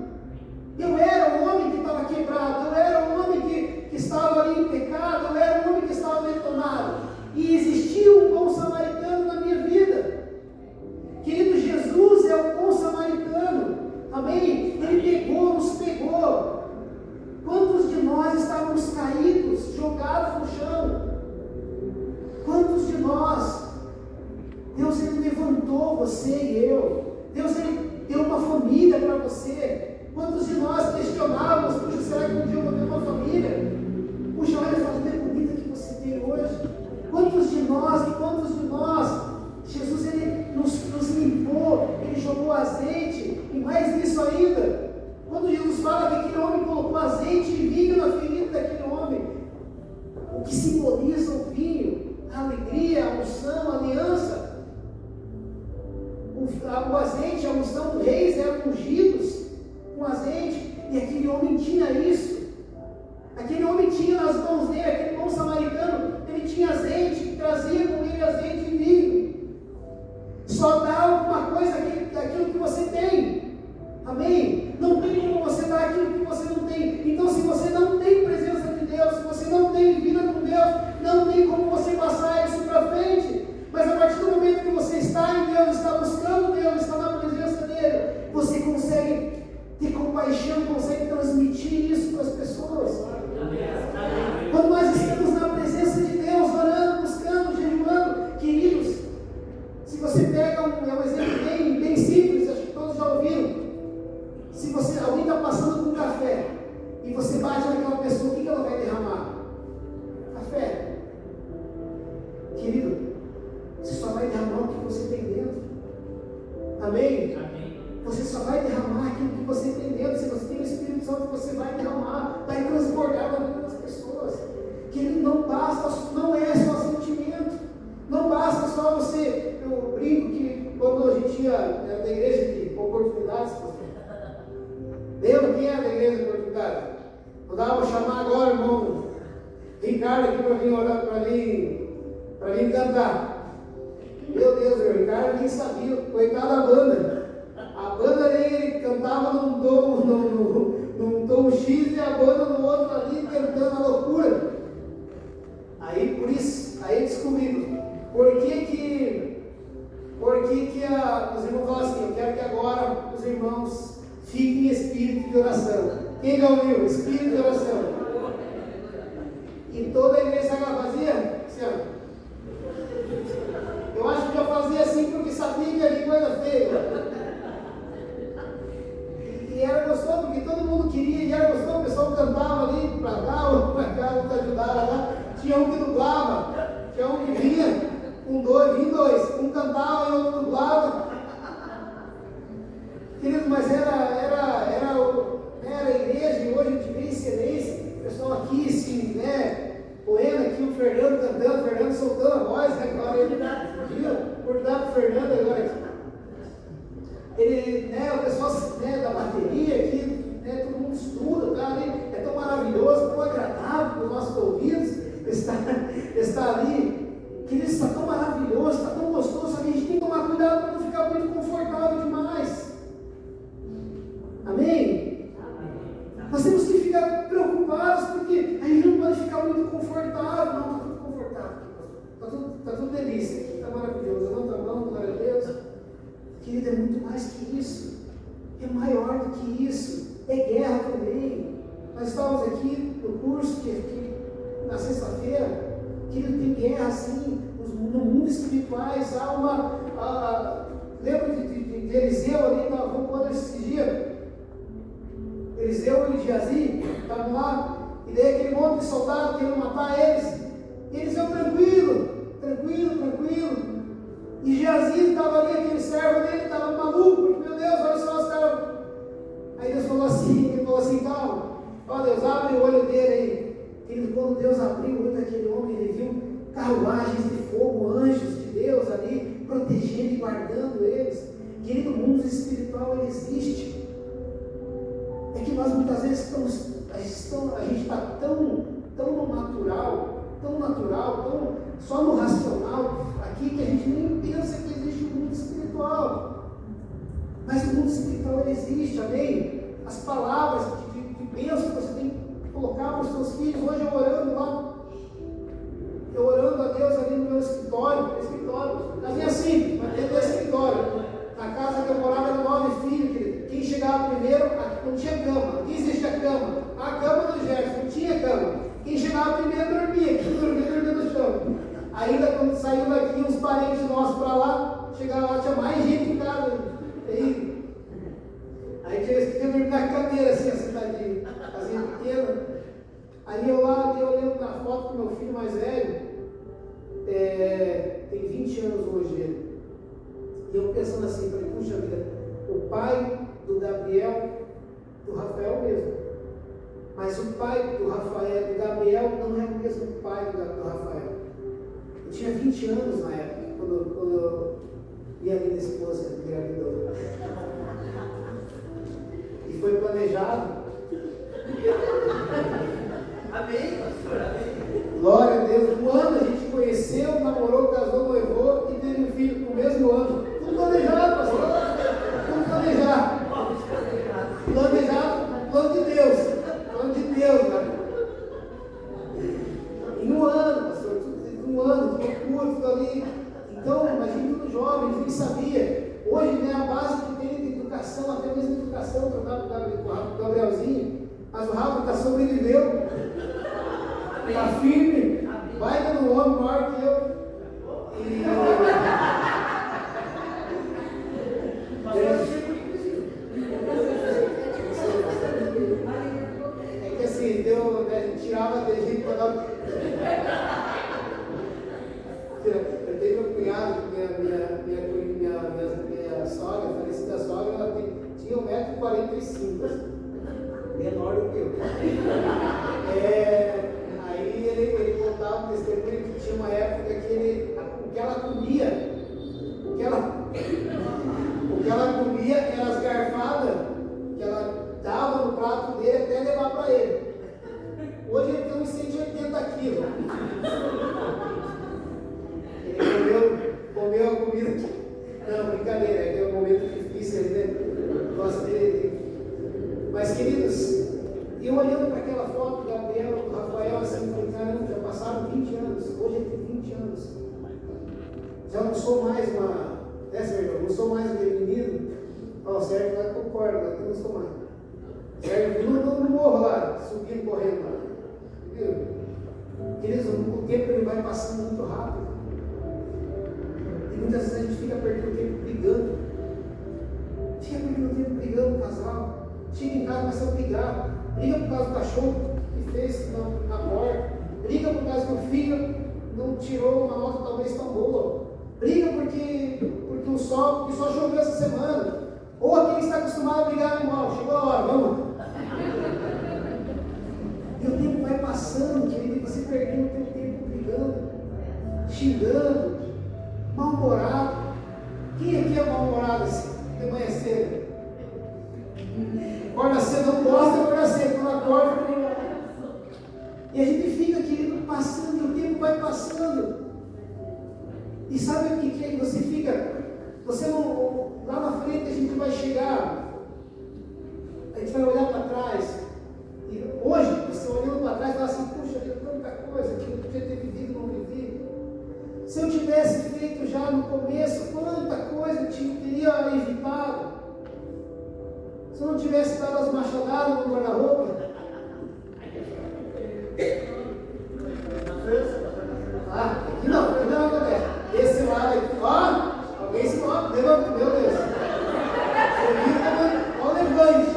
Eu era um homem que estava quebrado, eu era um homem que estava ali em pecado, eu era um homem que estava detonado. E existia um bom samaritano na minha vida. Querido, Jesus é o bom samaritano. Amém? Ele nos pegou. Quantos de nós estávamos caídos, jogados no chão? Quantos de nós, Deus Ele levantou você e eu. Deus Ele deu uma família para você. Quantos de nós questionávamos: puxa, será que um dia eu vou ter uma família? Puxa, olha a família bonita que você tem hoje. Quantos de nós, Jesus Ele nos limpou, Ele jogou azeite, e mais nisso ainda, quando Jesus fala que aquele homem colocou azeite e vinho na ferida daquele homem, o que simboliza o vinho, a alegria, a unção, a aliança. O azeite, a unção, os reis eram ungidos com azeite, e aquele homem tinha isso. Aquele homem tinha nas mãos dele, aquele bom samaritano, ele tinha azeite, trazia com ele azeite e vinho. Só dá alguma coisa daquilo que você tem. Amém? Não tem como você dar aquilo que você não tem. Então, se você não tem presença de Deus, se você não tem vida com Deus, não tem como você passar isso para frente. Mas a partir do momento que você está em Deus, está buscando Deus, está na presença dele, você consegue ter compaixão, consegue transmitir isso para as pessoas. Quando nós estamos na presença de Deus, orando, buscando, jejuando, queridos, se você pega um exemplo bem simples, acho que todos já ouviram. Se alguém está passando com café e você bate naquela pessoa, o que ela vai derramar? Café. Querido, você só vai derramar o que você tem dentro. Amém? Você só vai derramar aquilo que você tem dentro. Se você tem o Espírito Santo, você vai derramar, vai transbordar na vida das pessoas. Querido, não é só sentimento. Não basta só você. Eu brinco que quando a gente ia da igreja de oportunidades, lembra quem era da igreja de oportunidades? Eu dava para chamar agora o irmão Ricardo. Ricardo aqui para vir orar, para vir cantar. Meu Deus, o Ricardo nem sabia, coitado da banda. A banda ali, ele cantava num tom X e a banda no outro ali cantando a loucura. Aí por isso, aí descobrimos por que os irmãos falam assim, eu quero que agora os irmãos fiquem em espírito de oração. Quem já ouviu? Espírito de oração. E toda a igreja sabe o que ela fazia? Assim, ó. Eu acho que eu fazia assim porque sabia que era coisa feia. E era gostoso, porque todo mundo queria, e era gostoso, o pessoal cantava ali para cá, ou para cá, outro ajudava lá. Tinha um que dublava, tinha um que vinha com dois, um cantava e outro dublava. Querido, mas era a igreja, e hoje a gente vê excelência, o pessoal aqui, assim, né, poema aqui, o Fernando cantando, o Fernando soltando a voz, né, agora ele por dar para o Fernando agora aqui. Ele, né, o pessoal, né, da bateria aqui, né, todo mundo estuda, tá ali, é tão maravilhoso, tão agradável para os nossos ouvidos estar ali. Querido, está tão maravilhoso, está tão gostoso, só que a gente tem que tomar cuidado para não ficar muito confortável demais. Amém? Nós temos que ficar preocupados, porque a gente não pode ficar muito confortável. Não, está tudo confortável aqui, está tudo delícia aqui, está maravilhoso. Levanta a mão, glória a Deus. Querido, é muito mais que isso, é maior do que isso, é guerra também. Nós estávamos aqui no curso que na sexta-feira. Querido, tem guerra assim, no mundo espirituais, há uma. Lembra de Eliseu ali, estava falando esse dia? Eliseu e Geazi estavam lá, e daí aquele monte de soldados querendo matar eles. E Eliseu tranquilo. E Geazi estava ali, aquele servo dele, estava maluco, porque, meu Deus, olha só os caras. Aí Deus falou assim, calma, ó Deus, abre o olho dele aí. Querido, quando Deus abriu o olho daquele homem, ele viu carruagens de fogo, anjos de Deus ali, protegendo e guardando eles. Querido, o mundo espiritual ele existe. É que nós muitas vezes a gente está tão no natural, tão só no racional aqui, que a gente nem pensa que existe um mundo espiritual. Mas o mundo espiritual ele existe, amém? As palavras de bênção que você tem que colocar para os seus filhos. Hoje eu orando a Deus ali no meu escritório, casinha simples, mas dentro do escritório. Na casa que eu morava eram 9 filhos, querido. Quem chegava primeiro, não tinha cama, não existia cama. A cama do Gerson, não tinha cama. Quem chegava primeiro dormia, quem dormia no chão. Ainda quando saiu daqui uns parentes nossos para lá, chegava lá, tinha mais gente em casa. Aí tinha que dormir na cadeira, assim, sentadinho, casinha pequena. Aí eu olhando na foto do meu filho mais velho, tem 20 anos hoje ele. E eu pensando assim, falei, puxa vida, o pai do Gabriel, do Rafael mesmo. Mas o pai do Gabriel não é o mesmo pai do Rafael. Eu tinha 20 anos na época, quando minha linda esposa engravidou. E foi planejado. Amém, pastor, amém. Glória a Deus. Um ano a gente conheceu, namorou, casou, noivou e teve um filho no mesmo ano. Tudo planejado, pastor. Tudo planejado. Plano de Deus. Plano de Deus, cara. Em um ano, pastor. Um ano, de loucura, tudo ali. Então, imagina tudo jovem, a gente nem sabia. Hoje, né, a base que tem de educação, até mesmo educação, que eu dava para o Gabrielzinho, mas o Rafa sobreviveu. Está firme, vai dando um homem maior que eu. É que assim, né, tirava de gente para dar. Eu tenho meu cunhado, minha sogra, a falecida sogra, ela tinha 1,45 m. Menor do que eu. Aí ele contava um testemunho que tinha uma época que o que ela comia era as garfadas que ela dava no prato dele até levar para ele. Hoje ele tem uns 180 quilos. Já não sou mais uma. Sérgio? Não sou mais aquele menino. Ó, Sérgio lá concorda, lá que eu não sou mais. Sérgio, não morro lá, subindo, correndo lá. Viu? Queridos, o tempo ele vai passando muito rápido. E muitas vezes a gente fica perdendo tempo brigando. Fica perdendo tempo brigando, casal. Chega em casa e começa a brigar. Briga por causa do cachorro que fez na porta. Briga por causa que o filho não tirou uma nota talvez tão boa. Briga porque só choveu essa semana. Ou aquele que está acostumado a brigar animal. Chegou a hora, vamos. E o tempo vai passando, querido, e você perdendo o teu tempo brigando, xingando, mal-humorado. Quem aqui é mal-humorado assim, de manhã cedo? Acorda cedo, não gosta de acordar cedo, quando acorda, e a gente fica, querido, passando, e o tempo vai passando. E sabe o que é que você fica? Você não, lá na frente a gente vai chegar, a gente vai olhar para trás, e hoje, você olhando para trás, fala assim, puxa, tem tanta coisa que eu podia ter vivido, não vivi. Se eu tivesse feito já no começo, quanta coisa eu teria evitado. Se eu não tivesse dado as machadadas no guarda-roupa. Aqui não acontece. Esse lado aqui, ó, alguém se levanta, meu Deus. Olha o levante.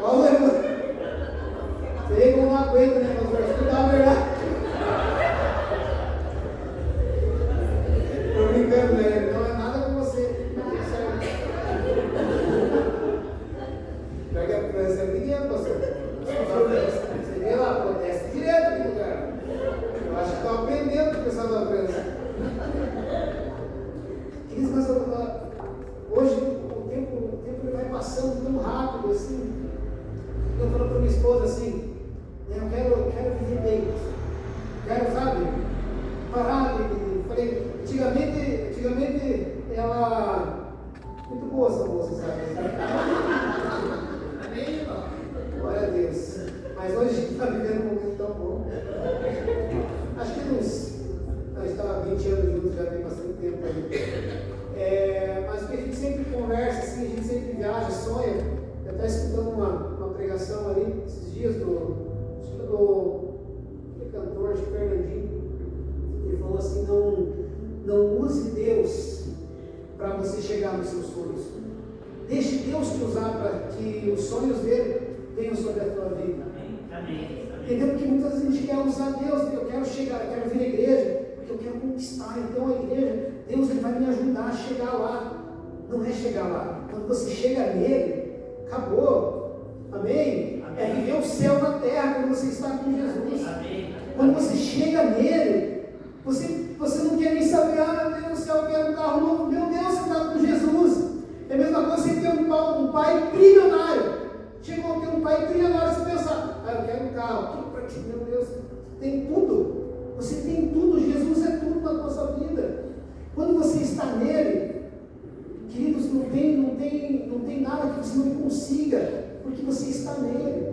Olha o levante. Você vê como não aguenta, né, pastor? Escuta a verdade. Estou brincando, né? Não é nada com você. Pega a França, é pequeno, pastor. Você vê lá, protesta direto aqui no lugar. Eu acho que estão aprendendo com o pessoal da França. Queridos, mas hoje o tempo ele vai passando tão rápido assim. Eu falo para minha esposa assim, eu quero viver bem. Quero, sabe, parar de. Falei, antigamente ela. Muito boa essa moça, sabe? Glória a Deus. Mas hoje a gente está vivendo um momento tão bom. Acho que a gente está 20 anos juntos, já tem bastante tempo aí. Mas o que a gente sempre conversa, assim, a gente sempre viaja, sonha. Eu estava escutando uma pregação ali, esses dias do cantor, acho que Fernandinho. Ele falou assim, não use Deus para você chegar nos seus sonhos. Deixe Deus te usar para que os sonhos dele venham sobre a tua vida. Entendeu? Porque muitas vezes a gente quer usar Deus, eu quero chegar, eu quero vir à igreja, porque eu quero conquistar. Então a igreja, Deus ele vai me ajudar a chegar lá. Não é chegar lá. Quando você chega nele, acabou. Amém? É viver o céu na terra quando você está com Jesus. Quando você chega nele, você não quer nem saber, meu Deus do céu, eu quero um carro novo. Meu Deus, você está com Jesus. É a mesma coisa você ter um pai trilionário. Chegou a ter um pai trilionário, você pensa, eu quero um carro. Meu Deus, tem tudo. Você tem tudo, Jesus é tudo na nossa vida. Quando você está nele, queridos, não tem nada que você não consiga, porque você está nele.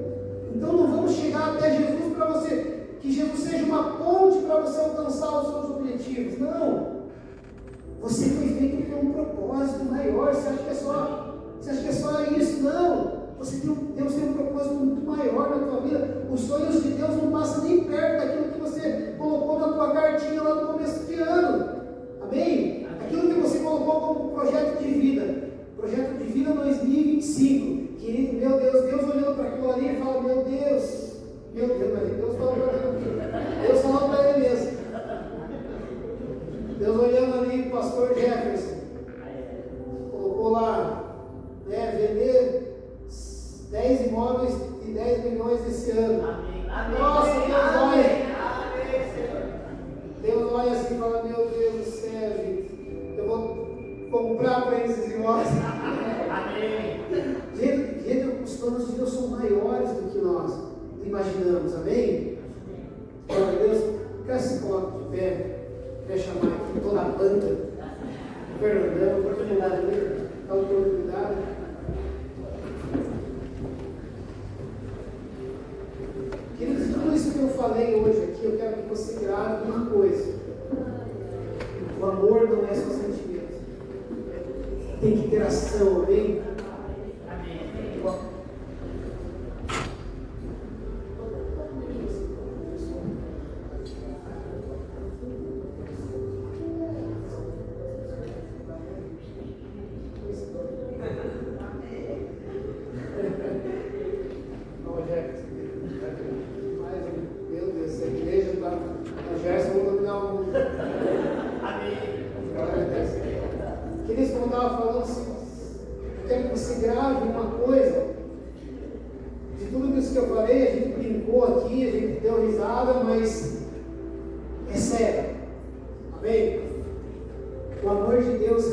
Então não vamos chegar até Jesus para você, que Jesus seja uma ponte para você alcançar os seus objetivos. Não. Você foi feito por um propósito maior. Você acha que é só isso? Não. Deus tem um propósito muito maior na tua vida. Os sonhos de Deus não passam nem perto daquilo que você colocou na tua cartinha lá no começo de ano. Amém? Aquilo que você colocou como projeto de vida. Projeto de vida 2025. Querido, meu Deus olhando para aquilo ali e fala, meu Deus, mas Deus falou para ele. Deus falou para ele mesmo. Deus olhando ali o pastor Jefferson. Colocou lá, vender 10 imóveis de 10 milhões esse ano. Amém. Nossa, Deus olha. Deus olha assim e fala, meu Deus do céu, gente, eu vou comprar para eles esses imóveis. Amém. Gente, os planos de Deus são maiores do que nós imaginamos, amém? Glória a Deus. Quero se coloque de pé. Quero chamar aqui toda a banda. Fernandão, oportunidade dele, a oportunidade. Queridos, tudo isso que eu falei hoje aqui, eu quero que você grave uma coisa. O amor não é tem que ter ação, amém? Meu Deus, essa igreja está. O Gerson vai dominar o mundo. Queridos, como eu estava falando, eu quero que você grave uma coisa. De tudo isso que eu falei, a gente brincou aqui, a gente deu risada, mas é sério. Amém? O amor de Deus,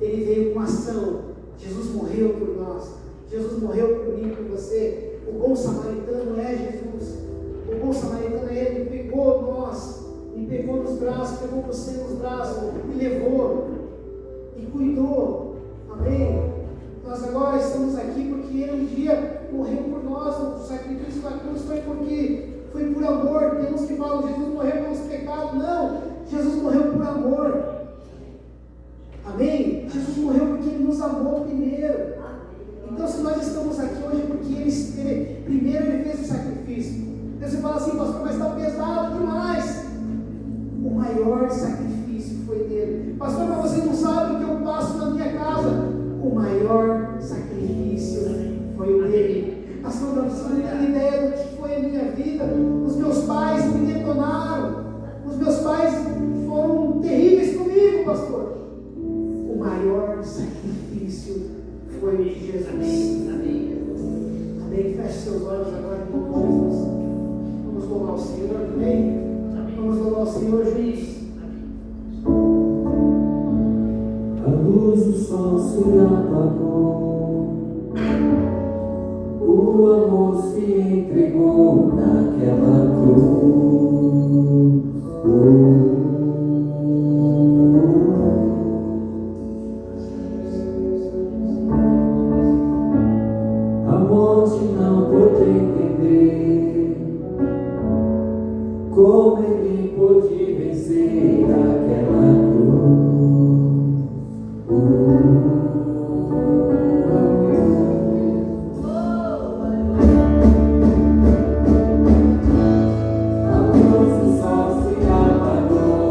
ele veio com ação. Jesus morreu por nós. Jesus morreu por mim, por você. O bom samaritano é Jesus. O bom samaritano é Ele que pegou nós, me pegou nos braços, pegou você nos braços, me levou e cuidou. Amém? Nós agora estamos aqui porque Ele um dia morreu por nós. O sacrifício da cruz foi por amor. Tem uns que falam Jesus morreu pelos pecados. Não, Jesus morreu por amor. Amém? Jesus morreu porque Ele nos amou primeiro. Então, se nós estamos aqui hoje, porque primeiro Ele fez o sacrifício. Então você fala assim, pastor, mas está pesado demais. O maior sacrifício foi dele. Pastor, mas você não sabe o que eu passo na minha casa. O maior sacrifício foi o dele. Pastor, você não tem ideia do que foi a minha vida. Os meus pais me detonaram. Os meus pais foram terríveis comigo, pastor. O maior sacrifício foi o de Jesus. Amém. Amém. Feche seus olhos agora em nome. Vamos louvar o Senhor. Amém. Vamos louvar o Senhor, juiz. A luz do sol se apagou, o amor se entregou naquela cruz. A morte não pôde entender como Ele pôde vencer aquela cruz. A luz do sol se apagou,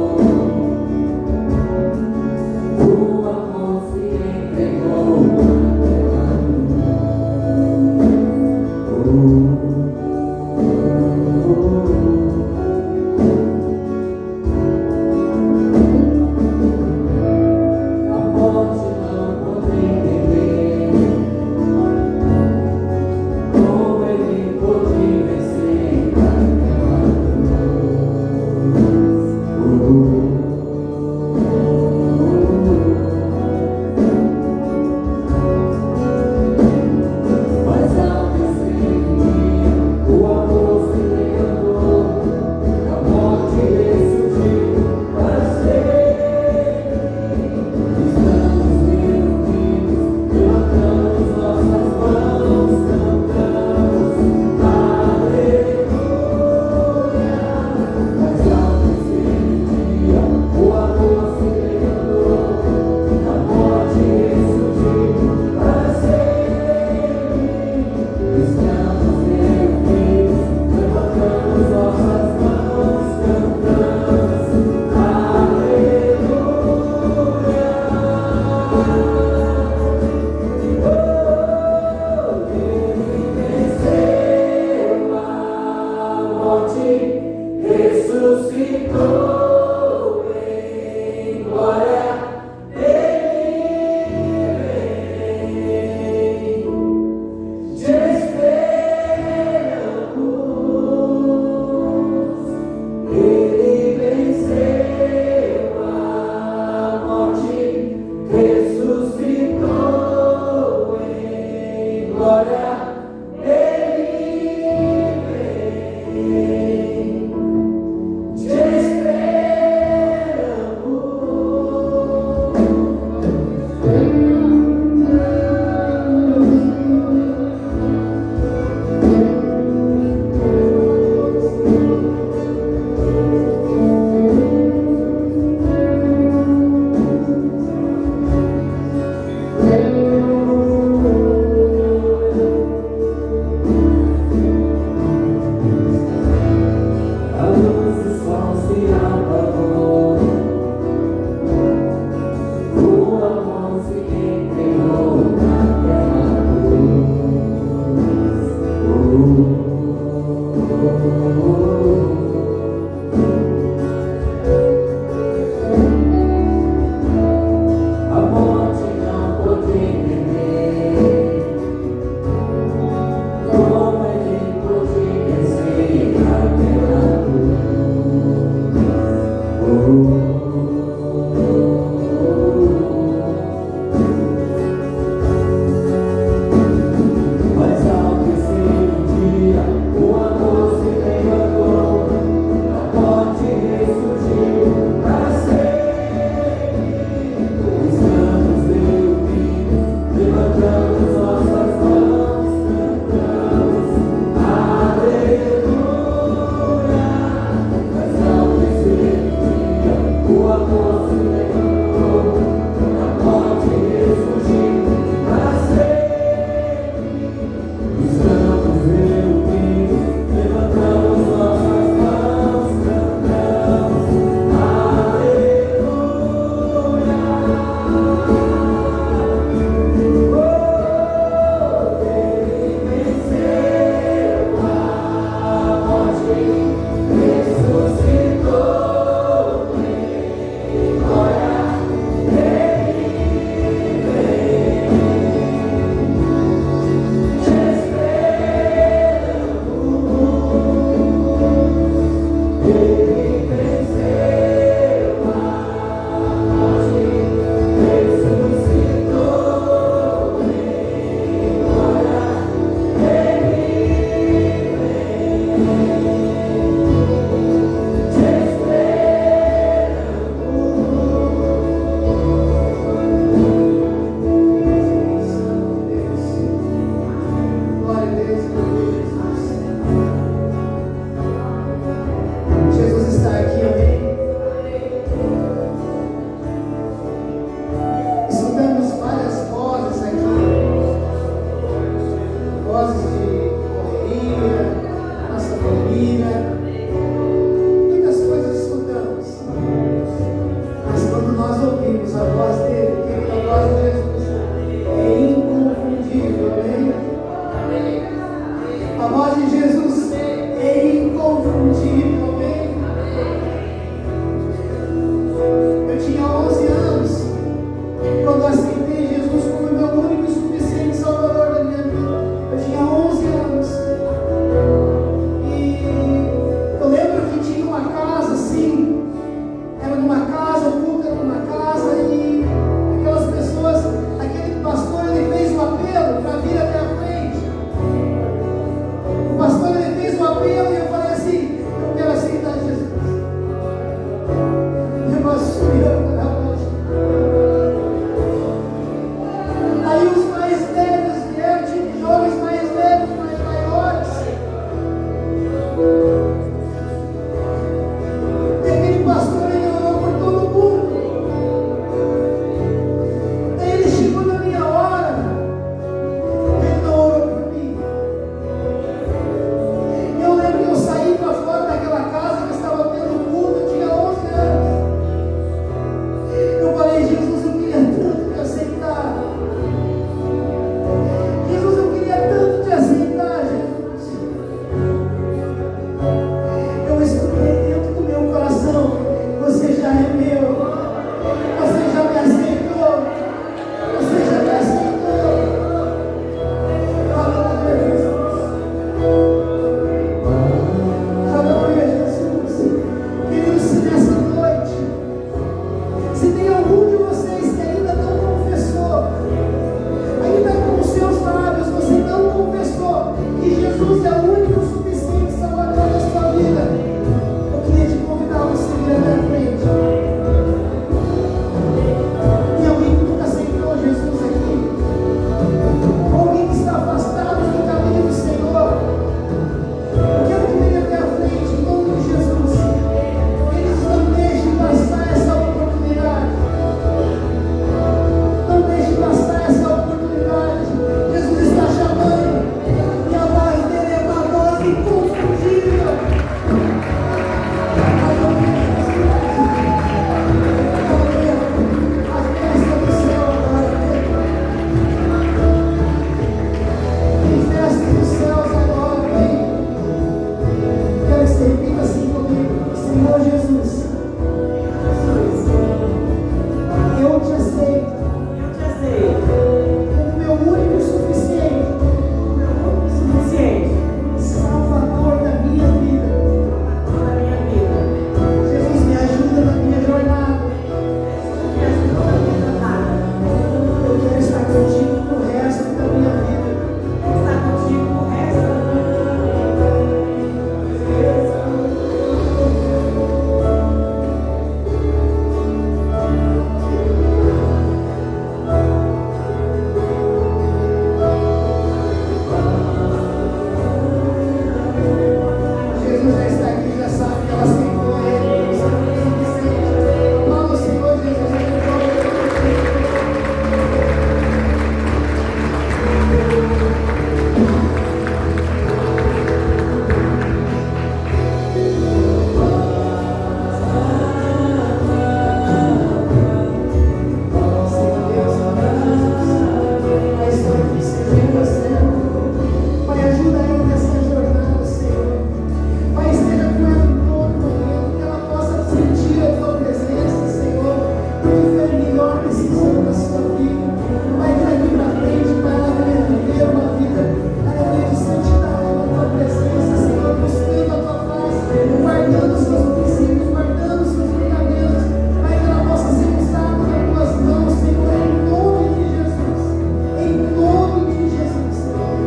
Mas ao terceiro dia, o amor se levantou, a morte ressurgiu para sempre. Estamos reunidos, levantamos nossas mãos, cantamos aleluia. Mas ao terceiro dia, o precisando da sua vida. Pai, daqui para frente, Pai, ela vai viver uma vida, aleluia, de santidade na tua presença, Senhor, buscando a tua face, guardando os seus princípios, guardando os seus mandamentos. Pai, que ela possa ser usada nas tuas mãos, Senhor, em nome de Jesus. Em nome de Jesus, Senhor.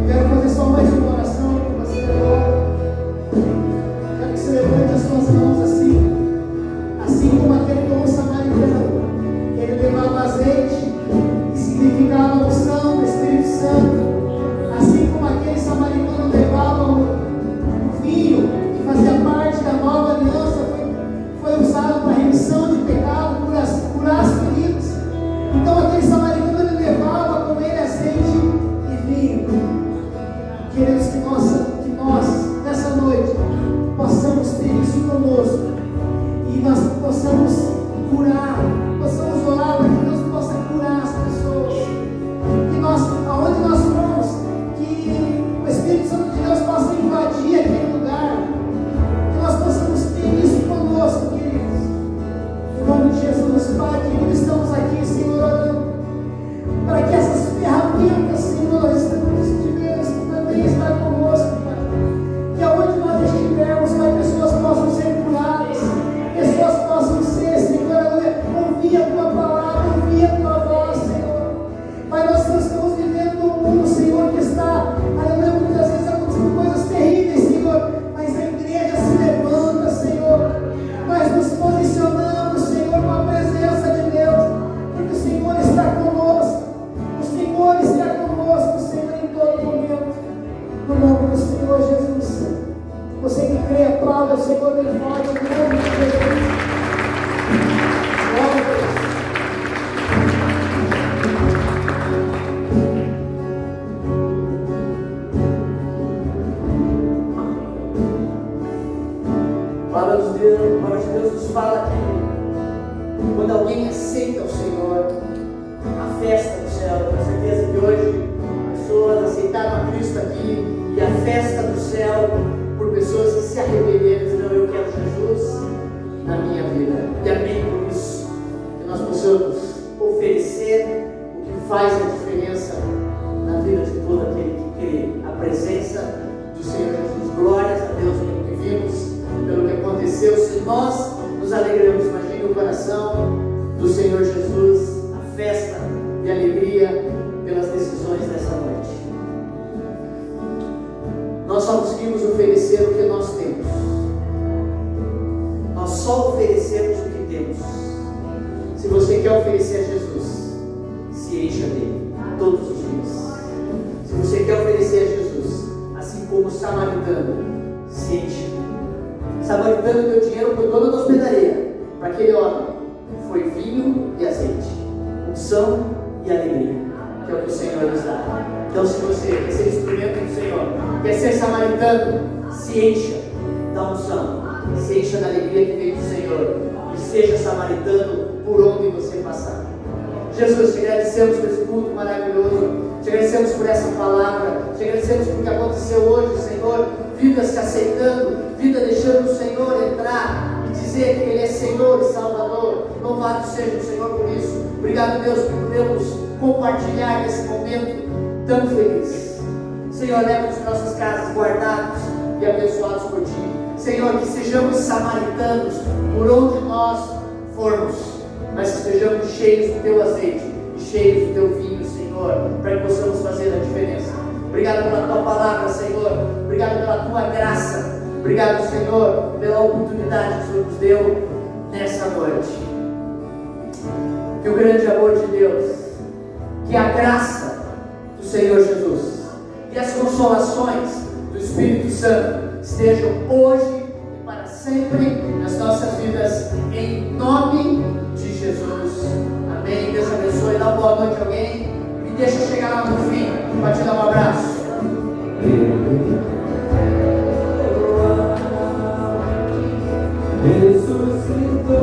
Quero fazer só mais uma oração com você agora. Quero que você levante as suas mãos assim como aquele bom samaritano. Ele levava azeite e significava a unção do Espírito Santo. Assim como aquele samaritano levava o vinho que fazia parte da nova aliança, foi usado para remissão de pecado, curar as feridas. Então aquele samaritano ele levava com ele azeite e vinho. Queremos que nós, nessa noite, possamos ter isso conosco e nós possamos curar, possamos orar para que Deus possa curar as pessoas. Que nós, aonde nós formos, que o Espírito Santo de Deus possa invadir aquele lugar, que nós possamos ter isso conosco, queridos. Em nome de Jesus, Pai, querido, estamos aqui, Senhor, orando para que essas ferramentas, Senhor, também está conosco, Pai. Que aonde nós estivermos, Pai, pessoas possam ser curadas, pessoas possam ser, Senhor, aleluia, ouvir a tua palavra, ouvir a tua voz, Senhor. Pai, nós estamos vivendo num mundo, Senhor, que está, aleluia, muitas vezes acontecendo coisas terríveis, Senhor, mas a igreja se levanta, Senhor. Nós nos posicionamos, Senhor, com a presença de Deus, porque o Senhor está conosco. O Senhor está conosco, Senhor, em todo momento. No nome do Senhor Jesus. Você que crê, aplauda o Senhor bem forte, no nome de Jesus. Glória a Deus. A palavra de Deus nos fala que quando alguém aceita o Senhor, a festa do céu, eu tenho certeza que hoje pessoas aceitaram a Cristo aqui, e a festa do céu por pessoas que se arrependeram e dizem: não, eu quero Jesus na minha vida. E amém por isso, que nós possamos oferecer o que faz a diferença na vida de todo aquele que crê, a presença do Senhor Jesus. Glórias a Deus pelo que vimos, pelo que aconteceu. Se nós nos alegramos, imagine o coração do Senhor Jesus, a festa de alegria pelas decisões dessa noite. Nós só conseguimos oferecer o que nós temos. Nós só oferecemos o que temos. Se você quer oferecer a Jesus, se encha dele todos os dias. Se você quer oferecer a Jesus, assim como o samaritano, se encha. O samaritano deu dinheiro para o dono da hospedaria. Para aquele homem foi vinho e azeite, unção e alegria, que é o que o Senhor nos dá. Então, se você quer ser instrumento do Senhor, quer ser samaritano, se encha da unção, se encha da alegria que vem do Senhor, e seja samaritano por onde você passar. Jesus, te agradecemos por esse culto maravilhoso, te agradecemos por essa palavra, te agradecemos por o que aconteceu hoje, Senhor. Vidas se aceitando, vida deixando o Senhor entrar e dizer que Ele é Senhor e Salvador. Louvado seja o Senhor por isso. Obrigado, Deus, por podermos compartilhar esse momento tão feliz. Senhor, leva-nos em nossas casas guardados e abençoados por Ti. Senhor, que sejamos samaritanos por onde nós formos, mas que estejamos cheios do Teu azeite e cheios do Teu vinho, Senhor, para que possamos fazer a diferença. Obrigado pela Tua palavra, Senhor. Obrigado pela Tua graça. Obrigado, Senhor, pela oportunidade que o Senhor nos deu nessa noite. Que o grande amor de Deus, que a graça do Senhor Jesus e as consolações do Espírito Santo estejam hoje e para sempre sempre nas nossas vidas, em nome de Jesus. Amém. Deus abençoe. Dá uma boa noite a alguém. Me deixa chegar lá no fim para te dar um abraço. Ressuscitou.